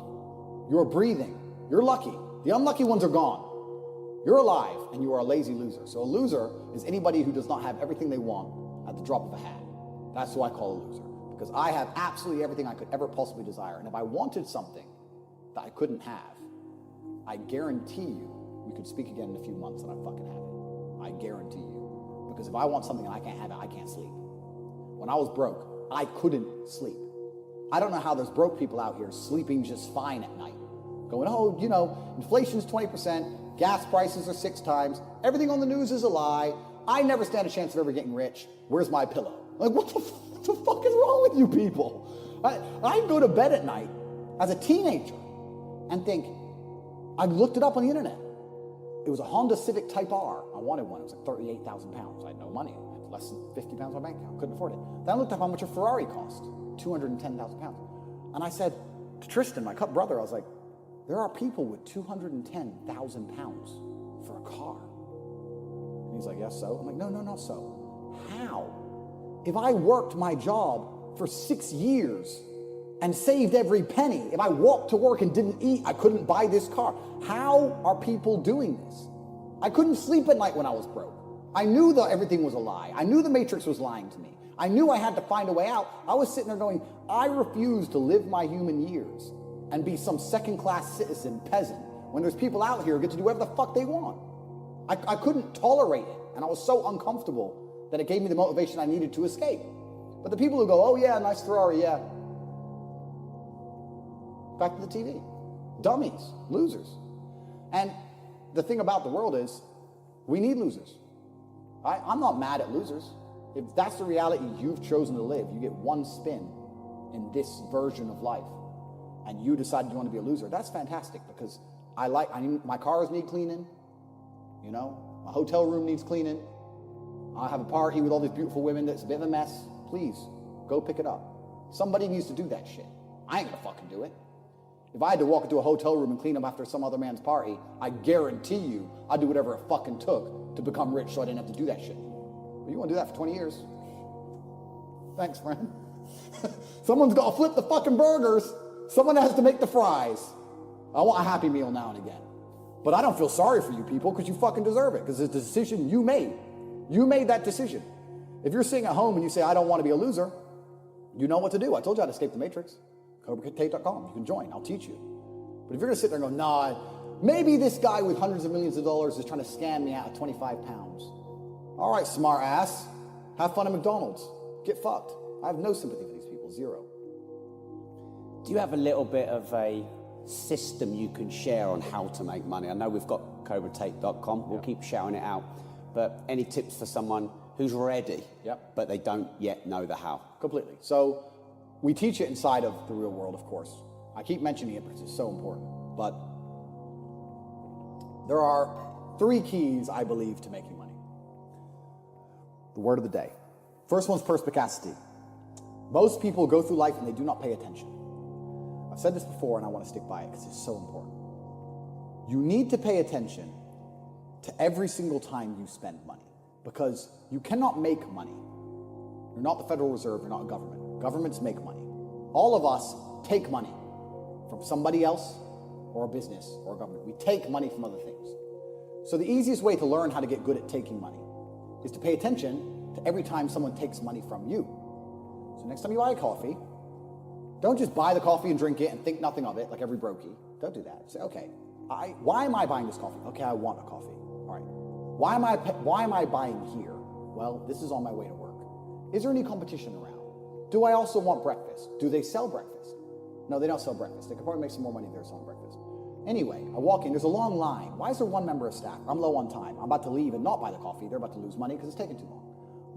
Speaker 2: You're breathing. You're lucky. The unlucky ones are gone. You're alive, and you are a lazy loser. So a loser is anybody who does not have everything they want at the drop of a hat. That's who I call a loser, because I have absolutely everything I could ever possibly desire. And if I wanted something that I couldn't have, I guarantee you we could speak again in a few months and I fucking have it. I guarantee you. Because if I want something and I can't have it, I can't sleep. When I was broke, I couldn't sleep. I don't know how there's broke people out here sleeping just fine at night. Going, oh, you know, inflation's 20%, gas prices are 6 times, everything on the news is a lie, I never stand a chance of ever getting rich, where's my pillow? Like, what the fuck is wrong with you people? I go to bed at night as a teenager and think, I looked it up on the internet. It was a Honda Civic Type R. I wanted one. It was like 38,000 pounds. I had no money. I had less than 50 pounds in my bank account. Couldn't afford it. Then I looked up how much a Ferrari cost. 210,000 pounds. And I said to Tristan, my brother, I was like, there are people with 210,000 pounds for a car. And he's like, yes, so? I'm like, no, not so. How? If I worked my job for 6 years and saved every penny, if I walked to work and didn't eat, I couldn't buy this car. How are people doing this? I couldn't sleep at night when I was broke. I knew that everything was a lie. I knew the Matrix was lying to me. I knew I had to find a way out. I was sitting there going, I refuse to live my human years and be some second-class citizen peasant when there's people out here who get to do whatever the fuck they want. I couldn't tolerate it, and I was so uncomfortable that it gave me the motivation I needed to escape. But the people who go, oh yeah, nice Ferrari, yeah. Back to the TV. Dummies, losers. And the thing about the world is, we need losers. I'm not mad at losers. If that's the reality you've chosen to live, you get one spin in this version of life, and you decided you want to be a loser, that's fantastic, because my cars need cleaning, you know, my hotel room needs cleaning, I have a party with all these beautiful women that's a bit of a mess. Please, go pick it up. Somebody needs to do that shit. I ain't gonna fucking do it. If I had to walk into a hotel room and clean up after some other man's party, I guarantee you I'd do whatever it fucking took to become rich so I didn't have to do that shit. But you want to do that for 20 years? Thanks, friend. Someone's got to flip the fucking burgers. Someone has to make the fries. I want a Happy Meal now and again. But I don't feel sorry for you people, because you fucking deserve it, because it's a decision you made. You made that decision. If you're sitting at home and you say, I don't want to be a loser, you know what to do. I told you how to escape the Matrix. CobraTate.com. You can join. I'll teach you. But if you're going to sit there and go, nah, maybe this guy with hundreds of millions of dollars is trying to scam me out of 25 pounds. All right, smart ass. Have fun at McDonald's. Get fucked. I have no sympathy for these people. Zero.
Speaker 6: Do you have a little bit of a system you can share on how to make money? I know we've got CobraTate.com. We'll keep shouting it out. But any tips for someone who's ready, but they don't yet know the how?
Speaker 2: Completely. So we teach it inside of the real world, of course. I keep mentioning it because it's so important. But there are 3 keys, I believe, to making money. The word of the day. First one's perspicacity. Most people go through life and they do not pay attention. I've said this before and I want to stick by it because it's so important. You need to pay attention to every single time you spend money, because you cannot make money. You're not the Federal Reserve, you're not a government. Governments make money. All of us take money from somebody else or a business or a government. We take money from other things. So the easiest way to learn how to get good at taking money is to pay attention to every time someone takes money from you. So next time you buy a coffee, don't just buy the coffee and drink it and think nothing of it like every brokey. Don't do that. Say, okay, why am I buying this coffee? Okay, I want a coffee. All right. Why am I buying here? Well, this is on my way to work. Is there any competition around? Do I also want breakfast? Do they sell breakfast? No, they don't sell breakfast. They could probably make some more money if they're selling breakfast. Anyway, I walk in, there's a long line. Why is there one member of staff? I'm low on time. I'm about to leave and not buy the coffee. They're about to lose money because it's taking too long.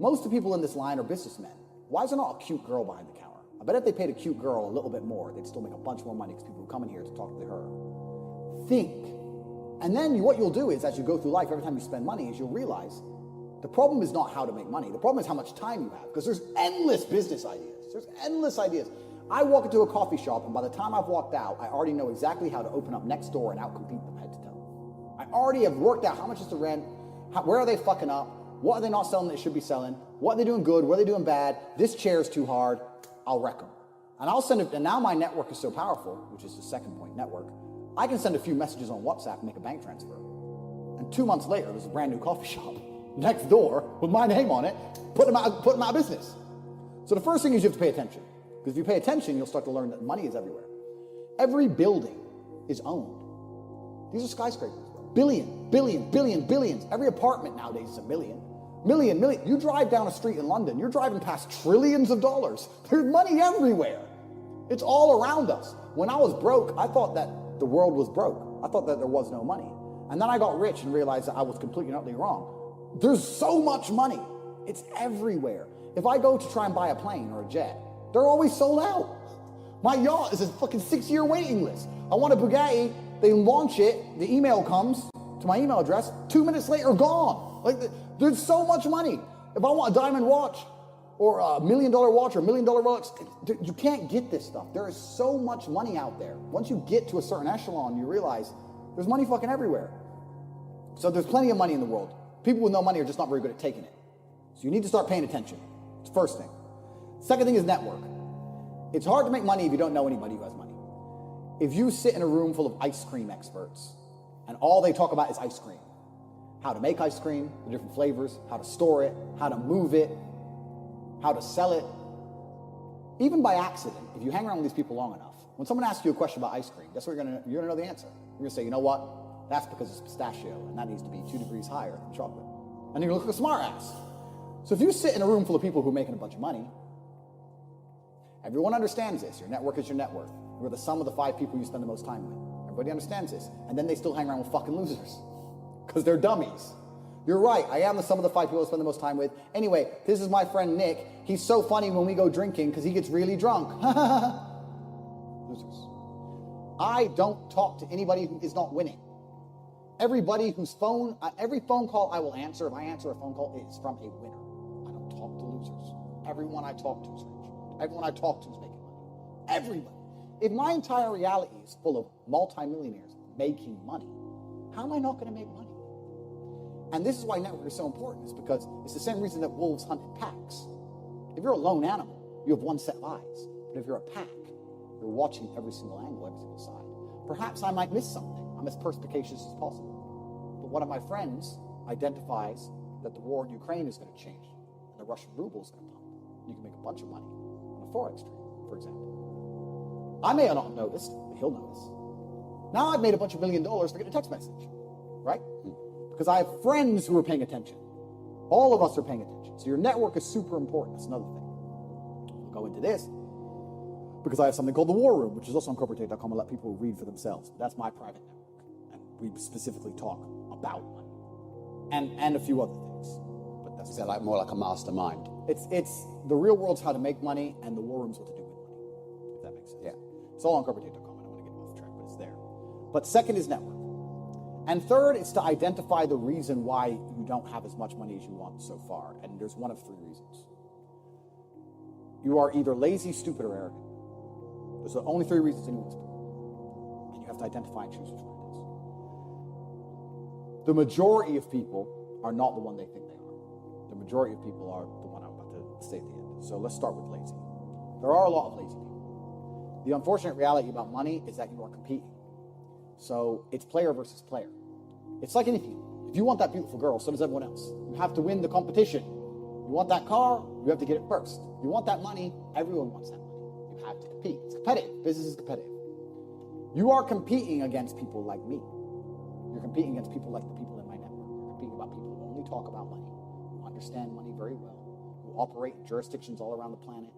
Speaker 2: Most of the people in this line are businessmen. Why is there not a cute girl behind the counter? I bet if they paid a cute girl a little bit more, they'd still make a bunch more money because people who come in here to talk to her. Think. And then what you'll do is, as you go through life, every time you spend money, is you'll realize the problem is not how to make money. The problem is how much time you have, because there's endless business ideas. There's endless ideas. I walk into a coffee shop, and by the time I've walked out, I already know exactly how to open up next door and outcompete them head to toe. I already have worked out how much is the rent, where are they fucking up, What are they not selling that they should be selling? What are they doing good? What are they doing bad? This chair is too hard. I'll wreck them. And I'll send it, and now my network is so powerful, which is the second point, network. I can send a few messages on WhatsApp and make a bank transfer. And 2 months later, there's a brand new coffee shop next door with my name on it, put them out of business. So the first thing is you have to pay attention. Because if you pay attention, you'll start to learn that money is everywhere. Every building is owned. These are skyscrapers. Billions. Every apartment nowadays is a million. You drive down a street in London, you're driving past trillions of dollars. There's money everywhere. It's all around us. When I was broke, I thought that the world was broke. I thought that there was no money. And then I got rich and realized that I was completely and utterly wrong. There's so much money. It's everywhere. If I go to try and buy a plane or a jet, they're always sold out. My yacht is a fucking 6-year waiting list. I want a Bugatti, they launch it, the email comes to my email address, 2 minutes later, gone. Like, there's so much money. If I want a diamond watch, or a $1 million watch, or $1 million Rolex, you can't get this stuff. There is so much money out there. Once you get to a certain echelon, you realize there's money fucking everywhere. So there's plenty of money in the world. People with no money are just not very good at taking it. So you need to start paying attention. It's the first thing. Second thing is network. It's hard to make money if you don't know anybody who has money. If you sit in a room full of ice cream experts and all they talk about is ice cream, how to make ice cream, the different flavors, how to store it, how to move it, how to sell it, even by accident, if you hang around with these people long enough, when someone asks you a question about ice cream, guess what you're gonna know the answer. You're gonna say, you know what? That's because it's pistachio, and that needs to be 2 degrees higher than chocolate. And you're gonna look like a smart ass. So if you sit in a room full of people who are making a bunch of money, everyone understands this. Your network is your net worth. You're the sum of the 5 people you spend the most time with. Everybody understands this. And then they still hang around with fucking losers because they're dummies. You're right. I am the sum of the 5 people I spend the most time with. Anyway, this is my friend Nick. He's so funny when we go drinking because he gets really drunk. Losers. I don't talk to anybody who is not winning. Everybody every phone call I will answer, if I answer a phone call, it's from a winner. I don't talk to losers. Everyone I talk to is rich. Everyone I talk to is making money. Everybody. If my entire reality is full of multimillionaires making money, how am I not going to make money? And this is why network is so important, is because it's the same reason that wolves hunt in packs. If you're a lone animal, you have one set of eyes. But if you're a pack, you're watching every single angle, every single side. Perhaps I might miss something. I'm as perspicacious as possible. But one of my friends identifies that the war in Ukraine is going to change and the Russian ruble is going to pump. You can make a bunch of money on a forex trade, for example. I may not have noticed, but he'll notice. Now I've made a bunch of $1 million for getting a text message, right? Because I have friends who are paying attention. All of us are paying attention. So your network is super important. That's another thing. We'll go into this because I have something called the War Room, which is also on corporatetape.com. I let people read for themselves. That's my private network. And we specifically talk about money and a few other things. But that's
Speaker 6: like more like a mastermind.
Speaker 2: It's the real world's how to make money, and the War Room's what to do with money. If that makes sense. Yeah. It's all on corporatetape.com. I don't want to get off track, but it's there. But second is network. And third, it's to identify the reason why you don't have as much money as you want so far. And there's one of 3 reasons. You are either lazy, stupid, or arrogant. Those are the only 3 reasons anyone's poor. And you have to identify and choose which one it is. The majority of people are not the one they think they are. The majority of people are the one I'm about to say at the end. So let's start with lazy. There are a lot of lazy people. The unfortunate reality about money is that you are competing. So it's player versus player. It's like anything. If you want that beautiful girl, so does everyone else. You have to win the competition. You want that car, you have to get it first. You want that money, everyone wants that money. You have to compete. It's competitive. Business is competitive. You are competing against people like me. You're competing against people like the people in my network. You're competing about people who only talk about money, who understand money very well, who operate in jurisdictions all around the planet,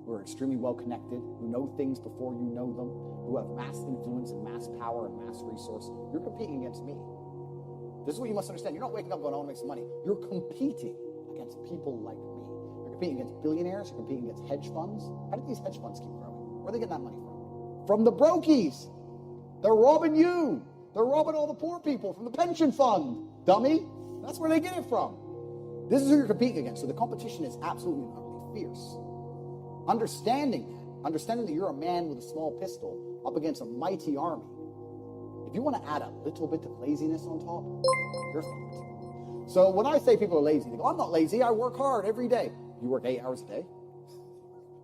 Speaker 2: who are extremely well connected, who know things before you know them, who have mass influence and mass power and mass resource. You're competing against me. This is what you must understand. You're not waking up going, I want to make some money. You're competing against people like me. You're competing against billionaires. You're competing against hedge funds. How did these hedge funds keep growing? Where are they getting that money from? From the brokies. They're robbing you. They're robbing all the poor people from the pension fund, dummy. That's where they get it from. This is who you're competing against. So the competition is absolutely and utterly fierce. Understanding that you're a man with a small pistol up against a mighty army. If you want to add a little bit of laziness on top, you're fucked. So when I say people are lazy, they go, I'm not lazy. I work hard every day. You work 8 hours a day?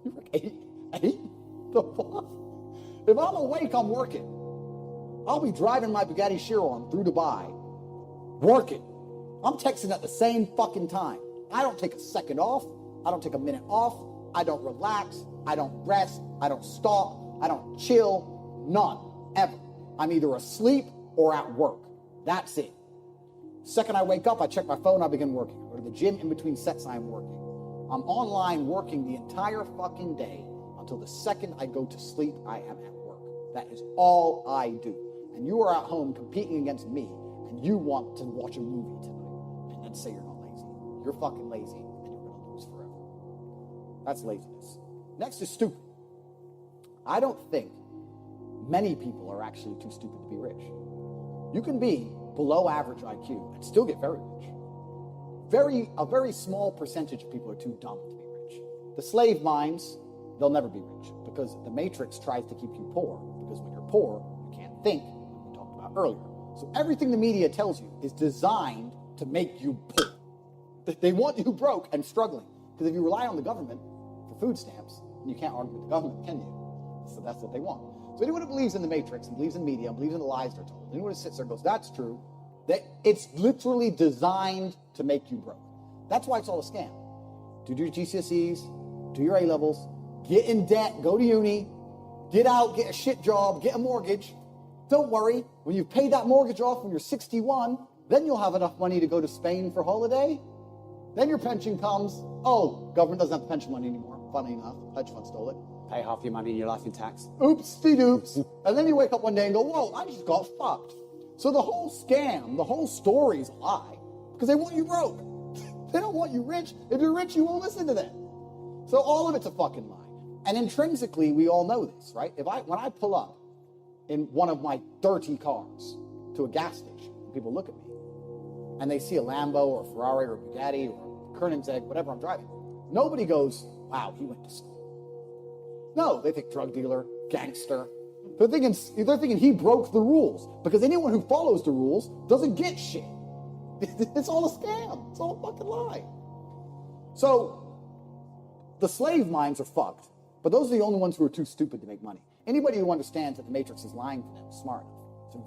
Speaker 2: You work eight? The fuck? If I'm awake, I'm working. I'll be driving my Bugatti Chiron through Dubai, working. I'm texting at the same fucking time. I don't take a second off. I don't take a minute off. I don't relax. I don't rest. I don't stop. I don't chill. None. Ever. I'm either asleep or at work. That's it. Second I wake up, I check my phone, I begin working. I go to the gym, in between sets, I'm working. I'm online working the entire fucking day until the second I go to sleep, I am at work. That is all I do. And you are at home competing against me, and you want to watch a movie tonight, and then say you're not lazy. You're fucking lazy, and you're going to lose forever. That's laziness. Next is stupid. I don't think many people are actually too stupid to be rich. You can be below average IQ and still get very rich. A very small percentage of people are too dumb to be rich. The slave minds, they'll never be rich because the matrix tries to keep you poor, because when you're poor, you can't think, like we talked about earlier. So everything the media tells you is designed to make you poor. They want you broke and struggling, because if you rely on the government for food stamps, you can't argue with the government, can you? So that's what they want. So anyone who believes in the matrix and believes in media and believes in the lies they're told, anyone who sits there and goes, that's true, that it's literally designed to make you broke. That's why it's all a scam. Do your GCSEs, do your A-levels, get in debt, go to uni, get out, get a shit job, get a mortgage. Don't worry, when you've paid that mortgage off when you're 61, then you'll have enough money to go to Spain for holiday. Then your pension comes. Oh, government doesn't have the pension money anymore. Funny enough, hedge fund stole it.
Speaker 6: Pay half your money in your life in tax.
Speaker 2: Oopsie-doops. And then you wake up one day and go, whoa, I just got fucked. So the whole scam, the whole story is a lie because they want you broke. They don't want you rich. If you're rich, you won't listen to them. So all of it's a fucking lie. And intrinsically, we all know this, right? When I pull up in one of my dirty cars to a gas station, people look at me and they see a Lambo or a Ferrari or a Bugatti or a Koenigsegg, whatever I'm driving. Nobody goes, wow, he went to school. No, they think drug dealer, gangster. They're thinking he broke the rules, because anyone who follows the rules doesn't get shit. It's all a scam. It's all a fucking lie. So the slave minds are fucked, but those are the only ones who are too stupid to make money. Anybody who understands that the matrix is lying to them is smart enough. So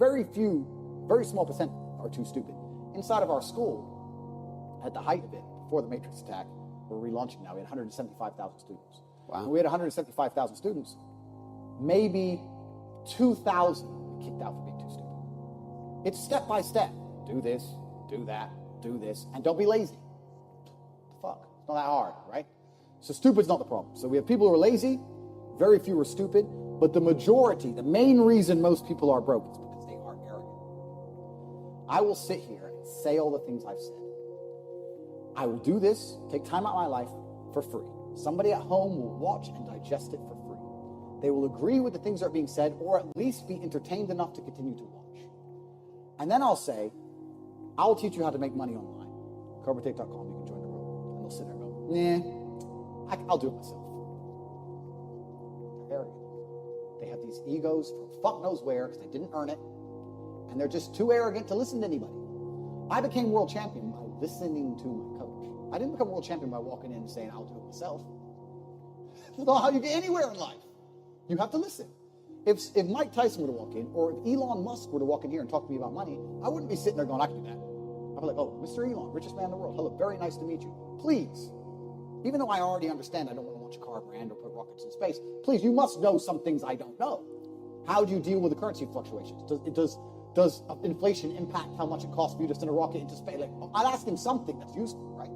Speaker 2: very small percent are too stupid. Inside of our school, at the height of it, before the matrix attack, we're relaunching now, we had 175,000 students.
Speaker 6: Wow.
Speaker 2: When we had 175,000 students, maybe 2,000 kicked out for being too stupid. It's step by step. Do this, do that, do this, and don't be lazy. What the fuck? It's not that hard, right? So stupid's not the problem. So we have people who are lazy, very few are stupid, but the majority, the main reason most people are broke is because they are arrogant. I will sit here and say all the things I've said. I will do this, take time out of my life for free. Somebody at home will watch and digest it for free. They will agree with the things that are being said, or at least be entertained enough to continue to watch. And then I'll say, I'll teach you how to make money online. CobraTake.com, you can join the room. And they'll sit there and go, nah, I'll do it myself. They're arrogant. They have these egos from fuck knows where, because they didn't earn it. And they're just too arrogant to listen to anybody. I became world champion by listening to my coach. I didn't become world champion by walking in and saying, I'll do it myself. That's not how you get anywhere in life. You have to listen. If Mike Tyson were to walk in, or if Elon Musk were to walk in here and talk to me about money, I wouldn't be sitting there going, I can do that. I'd be like, oh, Mr. Elon, richest man in the world. Hello, very nice to meet you. Please, even though I already understand I don't want to launch a car brand or put rockets in space, please, you must know some things I don't know. How do you deal with the currency fluctuations? Does inflation impact how much it costs for you to send a rocket into space? Like, I'd ask him something that's useful, right?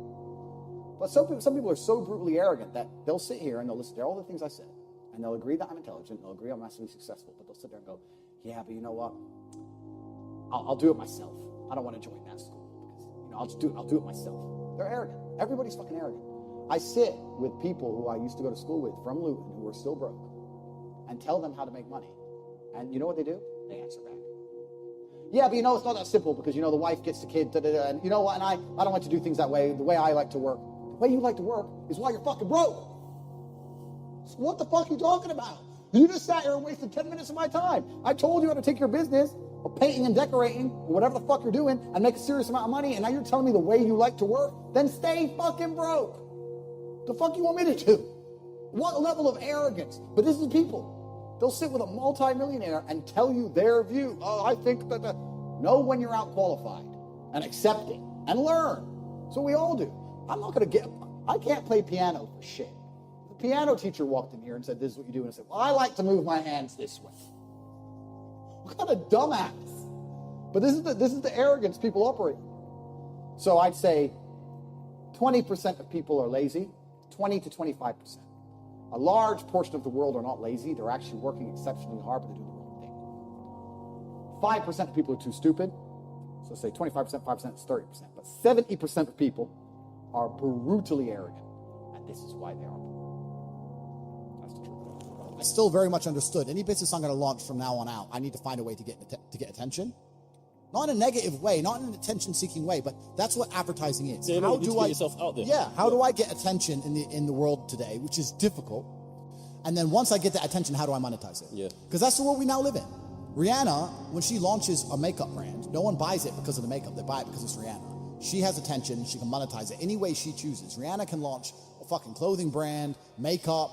Speaker 2: But some people are so brutally arrogant that they'll sit here and they'll listen to all the things I said, and they'll agree that I'm intelligent, they'll agree I'm massively successful, but they'll sit there and go, yeah, but you know what? I'll do it myself. I don't want to join that school because I'll do it myself. They're arrogant. Everybody's fucking arrogant. I sit with people who I used to go to school with from Luton who are still broke and tell them how to make money. And you know what they do? They answer back. Yeah, but it's not that simple because, the wife gets the kid, and you know what, and I don't like to do things that way, the way I like to work. The way you like to work is why you're fucking broke. So what the fuck are you talking about? You just sat here and wasted 10 minutes of my time. I told you how to take your business or painting and decorating, or whatever the fuck you're doing, and make a serious amount of money, and now you're telling me the way you like to work, then stay fucking broke. The fuck you want me to do? What level of arrogance? But this is people. They'll sit with a multimillionaire and tell you their view. Oh, I think that. Know when you're out qualified and accept it and learn. So we all do. I can't play piano for shit. The piano teacher walked in here and said, this is what you do. And I said, well, I like to move my hands this way. What kind of dumbass? But this is the arrogance people operate. So I'd say 20% of people are lazy, 20 to 25%. A large portion of the world are not lazy. They're actually working exceptionally hard, but they're doing the wrong thing. 5% of people are too stupid. So say 25%, 5% is 30%. But 70% of people are brutally arrogant. And this is why they are. That's the truth. I still very much understood. Any business I'm going to launch from now on out, I need to find a way to get attention. Not in a negative way, not in an attention-seeking way, but that's what advertising is.
Speaker 5: Yeah,
Speaker 2: how
Speaker 5: you need
Speaker 2: do
Speaker 5: to get
Speaker 2: I
Speaker 5: yourself out there?
Speaker 2: Yeah, how do I get attention in the world today, which is difficult? And then once I get that attention, how do I monetize it?
Speaker 5: Yeah.
Speaker 2: Because that's the world we now live in. Rihanna, when she launches a makeup brand, no one buys it because of the makeup. They buy it because it's Rihanna. She has attention. She can monetize it any way she chooses. Rihanna can launch a fucking clothing brand, makeup,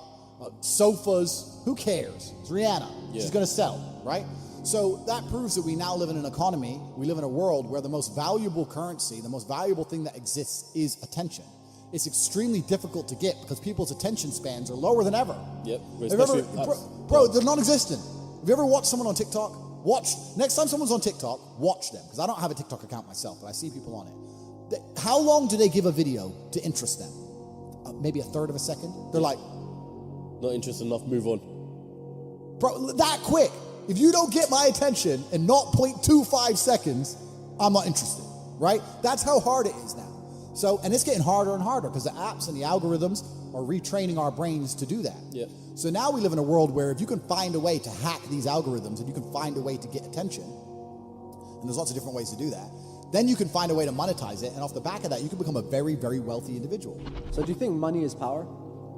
Speaker 2: sofas. Who cares? It's Rihanna.
Speaker 5: Yeah.
Speaker 2: She's going to sell, right? So that proves that we now live in an economy, we live in a world where the most valuable currency, the most valuable thing that exists is attention. It's extremely difficult to get because people's attention spans are lower than ever.
Speaker 5: Yep.
Speaker 2: Bro, they're non-existent. Have you ever watched someone on TikTok? Next time someone's on TikTok, watch them. Because I don't have a TikTok account myself, but I see people on it. How long do they give a video to interest them? Maybe a third of a second? They're like,
Speaker 5: not interested enough, move on.
Speaker 2: Bro, that quick. If you don't get my attention in 0.25 seconds, I'm not interested, right? That's how hard it is now. So, and it's getting harder and harder because the apps and the algorithms are retraining our brains to do that.
Speaker 5: Yeah.
Speaker 2: So now we live in a world where if you can find a way to hack these algorithms and you can find a way to get attention, and there's lots of different ways to do that, then you can find a way to monetize it, and off the back of that, you can become a very, very wealthy individual.
Speaker 7: So do you think money is power?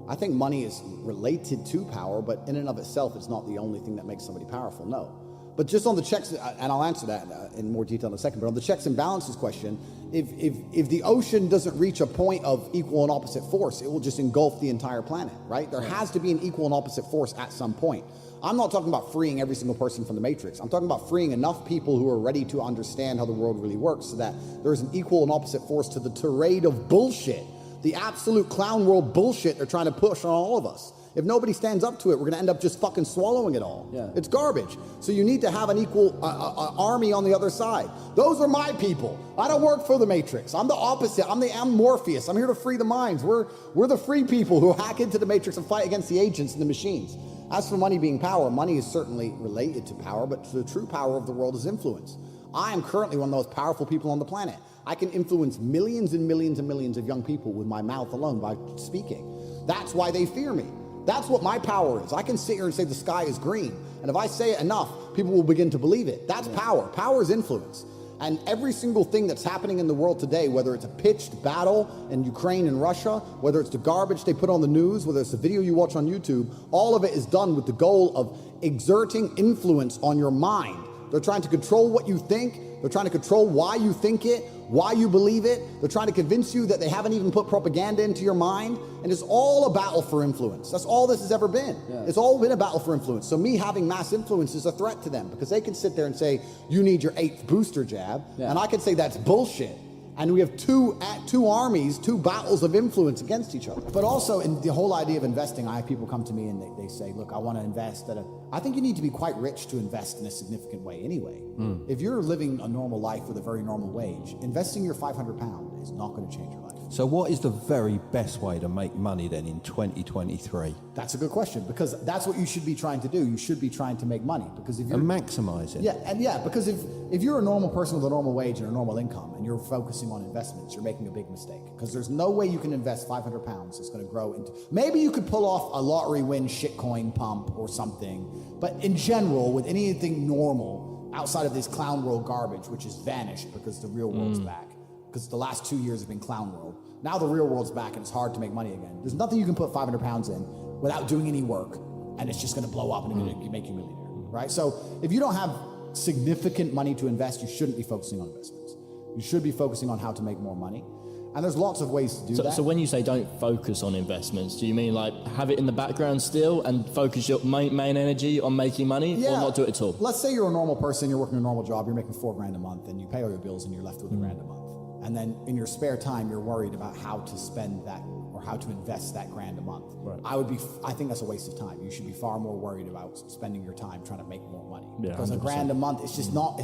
Speaker 2: I think money is related to power, but in and of itself, it's not the only thing that makes somebody powerful, no. But just on the checks, and I'll answer that in more detail in a second, but on the checks and balances question, if the ocean doesn't reach a point of equal and opposite force, it will just engulf the entire planet, right? There has to be an equal and opposite force at some point. I'm not talking about freeing every single person from the matrix. I'm talking about freeing enough people who are ready to understand how the world really works so that there's an equal and opposite force to the tirade of bullshit, the absolute clown world bullshit they're trying to push on all of us. If nobody stands up to it, we're going to end up just fucking swallowing it all.
Speaker 7: Yeah.
Speaker 2: It's garbage. So you need to have an equal army on the other side. Those are my people. I don't work for the Matrix. I'm the opposite. I'm Morpheus. I'm here to free the minds. We're the free people who hack into the Matrix and fight against the agents and the machines. As for money being power, money is certainly related to power, but the true power of the world is influence. I am currently one of the most powerful people on the planet. I can influence millions and millions and millions of young people with my mouth alone by speaking. That's why they fear me. That's what my power is. I can sit here and say the sky is green. And if I say it enough, people will begin to believe it. That's power. Power is influence. And every single thing that's happening in the world today, whether it's a pitched battle in Ukraine and Russia, whether it's the garbage they put on the news, whether it's the video you watch on YouTube, all of it is done with the goal of exerting influence on your mind. They're trying to control what you think. They're trying to control why you think it, why you believe it. They're trying to convince you that they haven't even put propaganda into your mind. And it's all a battle for influence. That's all this has ever been. Yeah. It's all been a battle for influence. So me having mass influence is a threat to them because they can sit there and say, you need your 8th booster jab. Yeah. And I can say that's bullshit. And we have two armies, two battles of influence against each other. But also in the whole idea of investing, I have people come to me and they say, look, I want to invest I think you need to be quite rich to invest in a significant way anyway. If you're living a normal life with a very normal wage, investing your £500 is not going to change your life.
Speaker 8: So what is the very best way to make money then in 2023?
Speaker 2: That's a good question because that's what you should be trying to do. You should be trying to make money because if you're...
Speaker 8: And maximise it.
Speaker 2: Yeah, because if you're a normal person with a normal wage and a normal income and you're focusing on investments, you're making a big mistake because there's no way you can invest £500 that's going to grow into... Maybe you could pull off a lottery win shitcoin pump or something, but in general, with anything normal outside of this clown world garbage, which has vanished because the real world's back, because the last 2 years have been clown world. Now the real world's back and it's hard to make money again. There's nothing you can put £500 in without doing any work, and it's just going to blow up and it's going to make you a millionaire, right? So if you don't have significant money to invest, you shouldn't be focusing on investments. You should be focusing on how to make more money. And there's lots of ways to do that.
Speaker 5: So when you say don't focus on investments, do you mean like have it in the background still and focus your main energy on making money, or not do it at all?
Speaker 2: Let's say you're a normal person, you're working a normal job, you're making $4,000 a month, and you pay all your bills and you're left with $1,000 a month. And then in your spare time, you're worried about how to spend that or how to invest that $1,000 a month.
Speaker 5: Right.
Speaker 2: I think that's a waste of time. You should be far more worried about spending your time trying to make more money.
Speaker 5: Yeah,
Speaker 2: because
Speaker 5: 100%.
Speaker 2: $1,000 a month, it's just not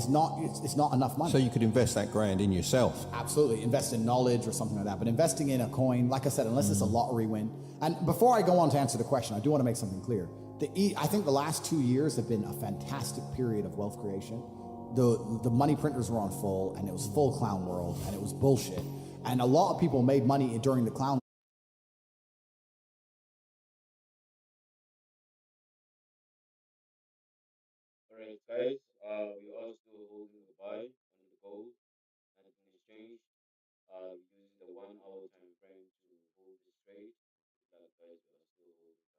Speaker 2: enough money.
Speaker 8: So you could invest that grand in yourself.
Speaker 2: Absolutely. Invest in knowledge or something like that. But investing in a coin, like I said, unless it's a lottery win. And before I go on to answer the question, I do want to make something clear. I think the last 2 years have been a fantastic period of wealth creation. The money printers were on full, and it was full clown world, and it was bullshit. And a lot of people made money during the clown.
Speaker 3: All right, guys. We are still holding the buy on the gold and in exchange. Using the 1 hour time frame to hold this trade. That guys, we are still holding buy.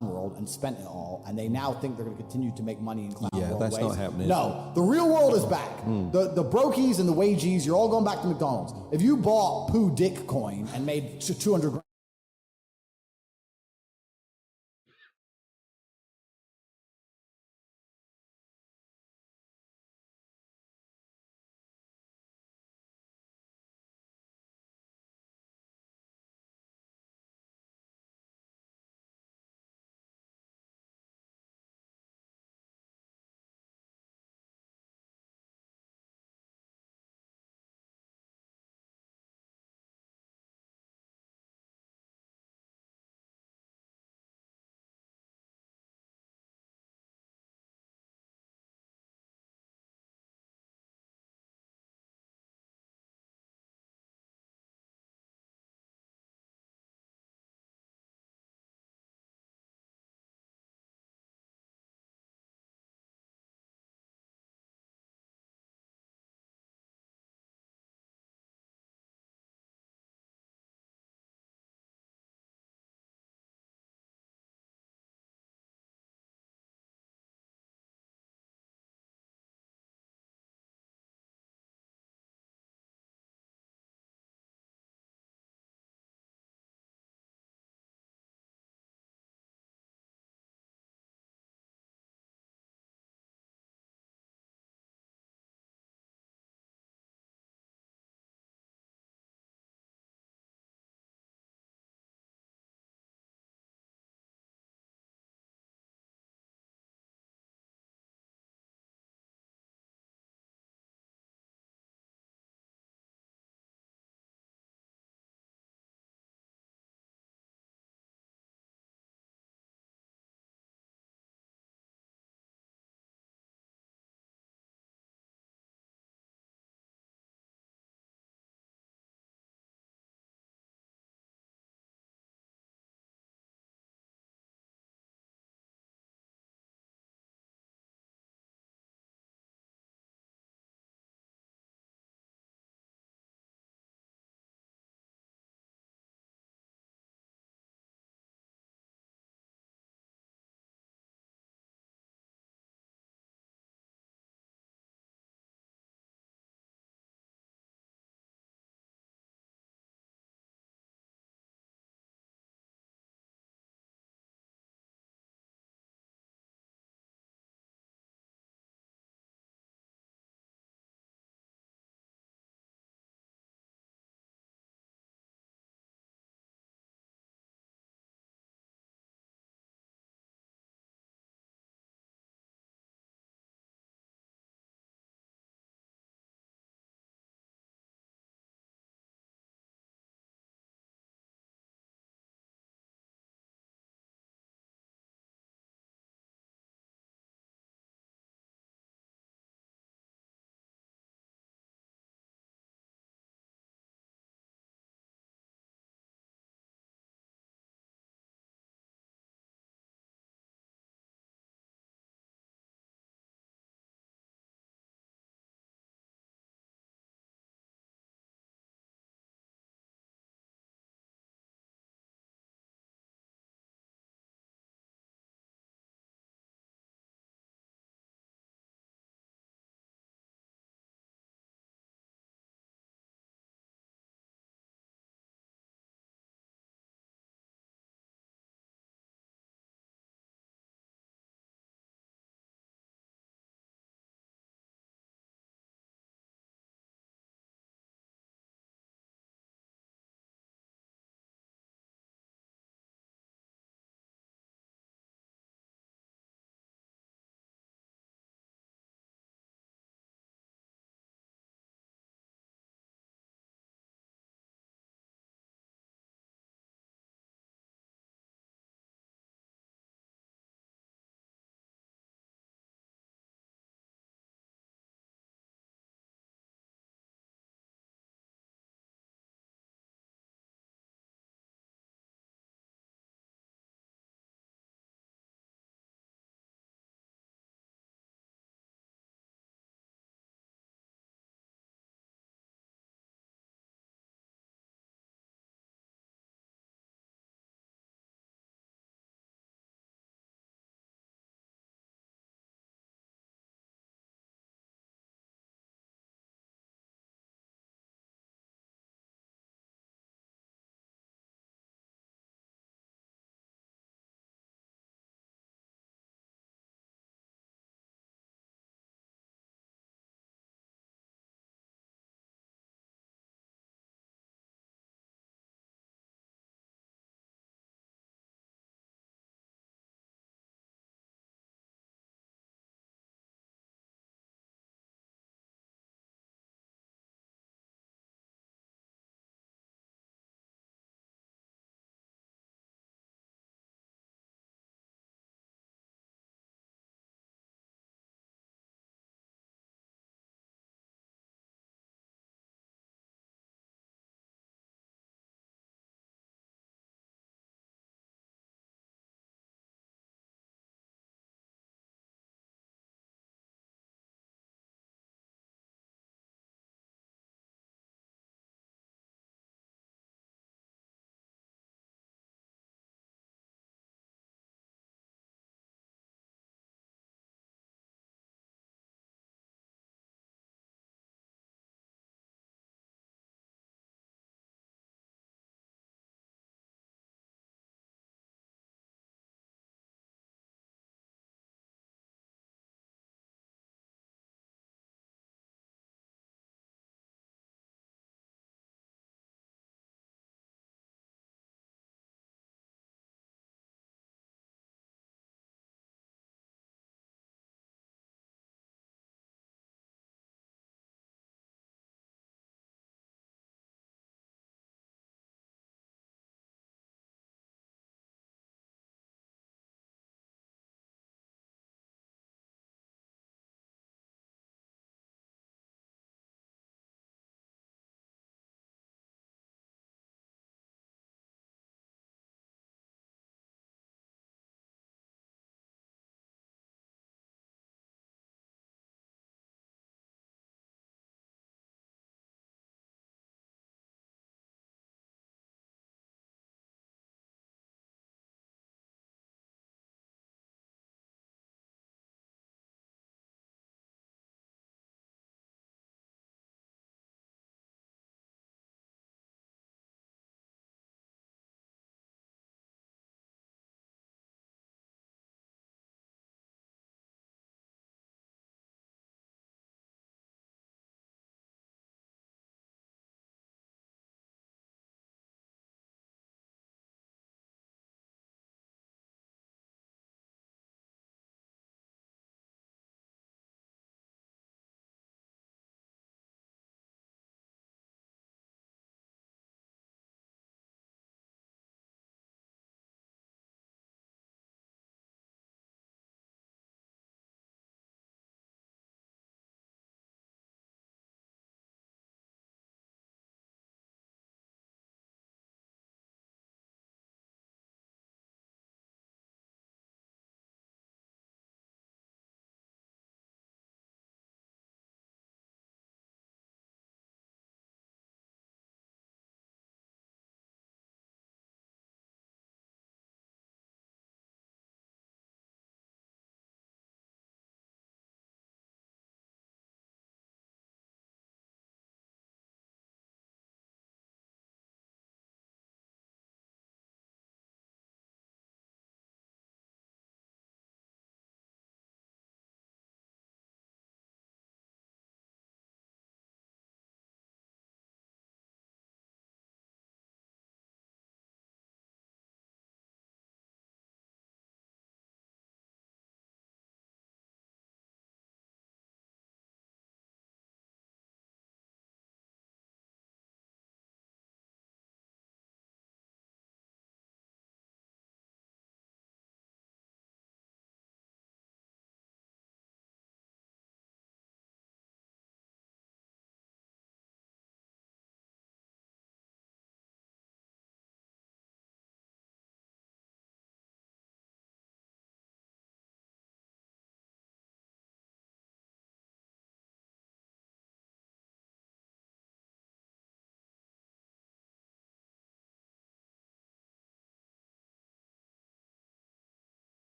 Speaker 2: World and spent it all, and they now think they're going to continue to make money in clown world
Speaker 8: that's
Speaker 2: ways.
Speaker 8: not happening.
Speaker 2: No, the real world is back. The brokies and the wagies, you're all going back to McDonald's. If you bought poo dick coin and made 200 grand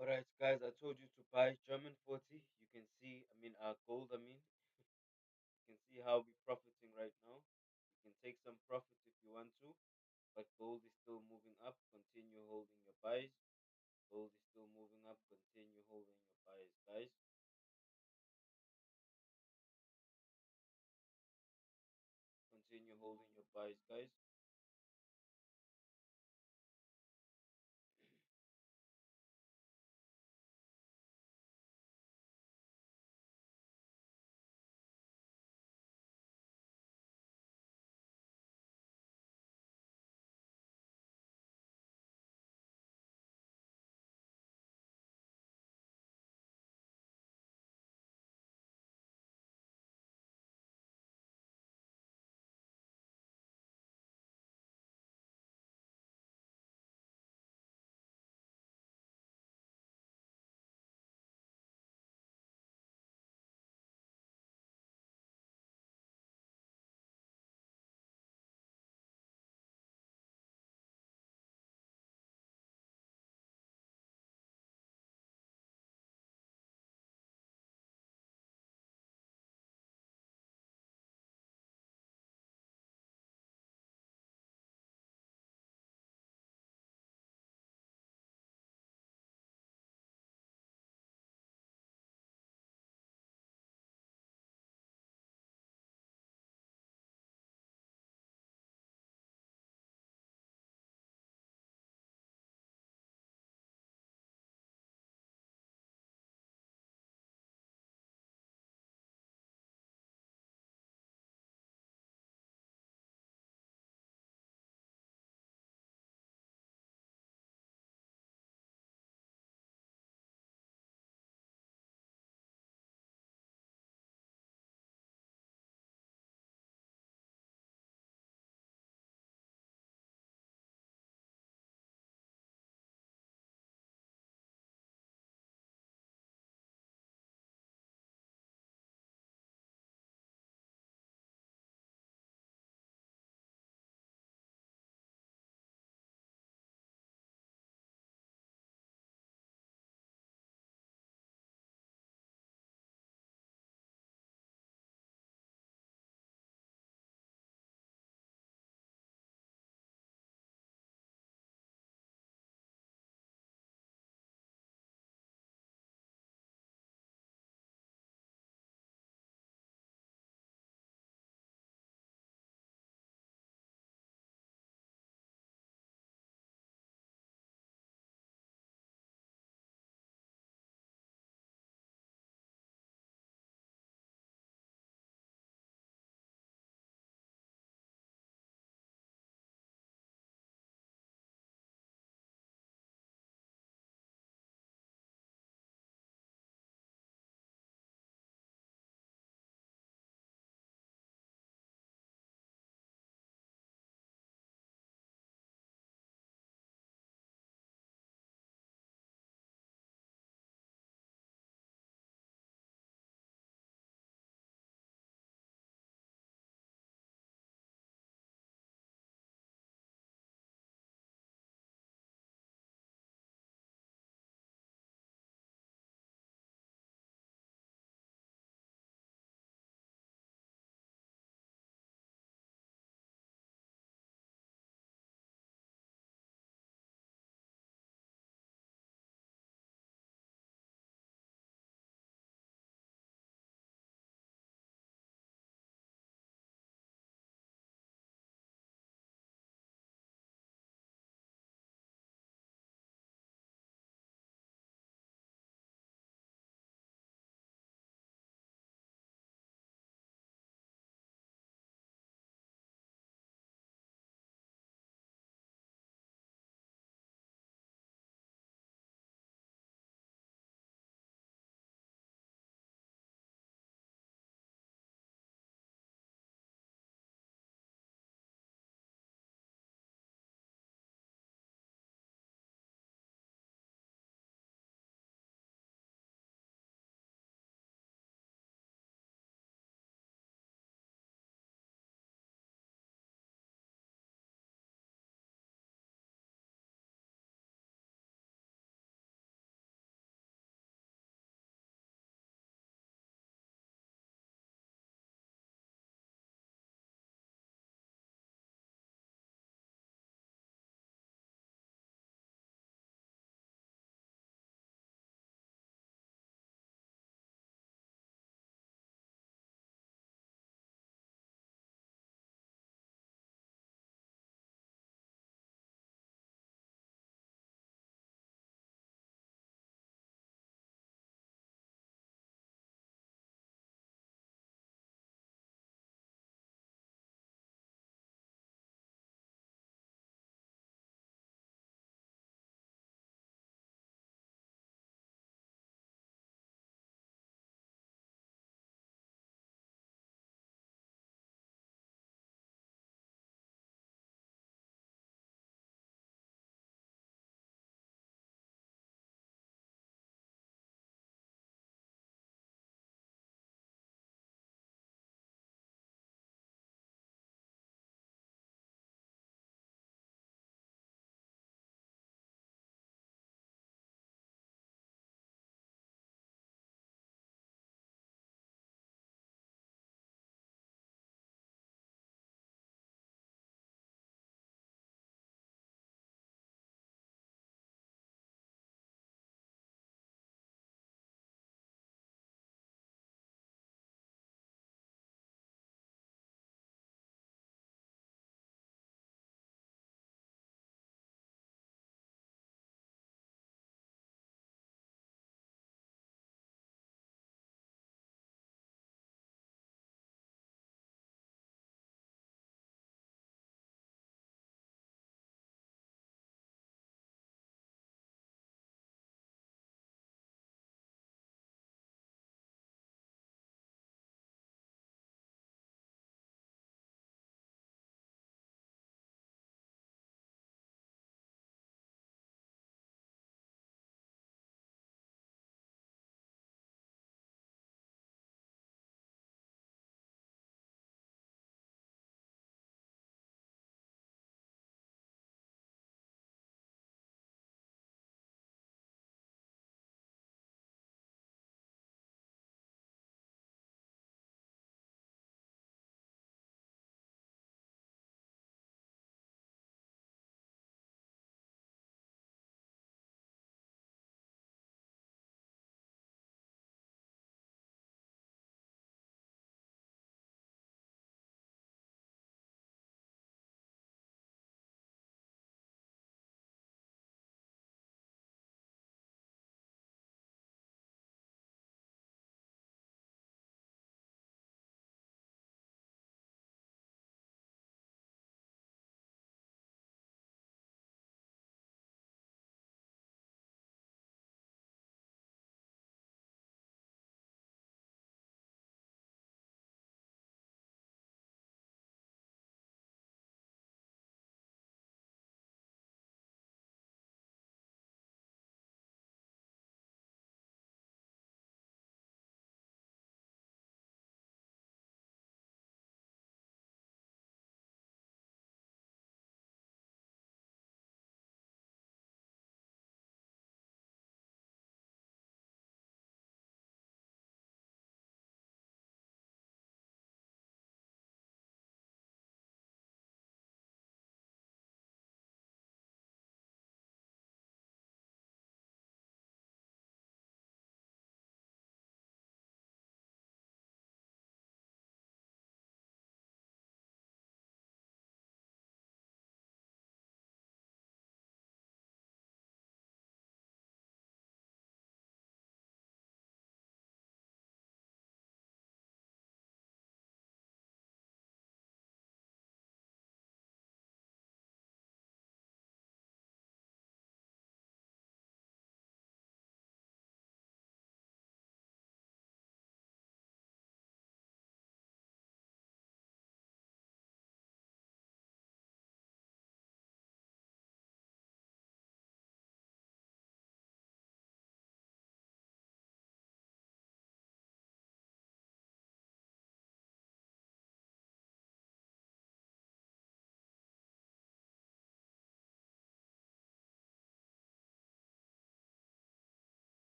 Speaker 3: All right, guys, I told you to buy German 40. You can see, gold, you can see how we're profiting right now. You can take some profit if you want to, but gold is still moving up. Continue holding your buys. Gold is still moving up. Continue holding your buys, guys. Continue holding your buys, guys.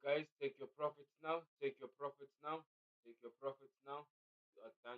Speaker 3: guys, take your profits now. Take your profits now. Take your profits now. You are done.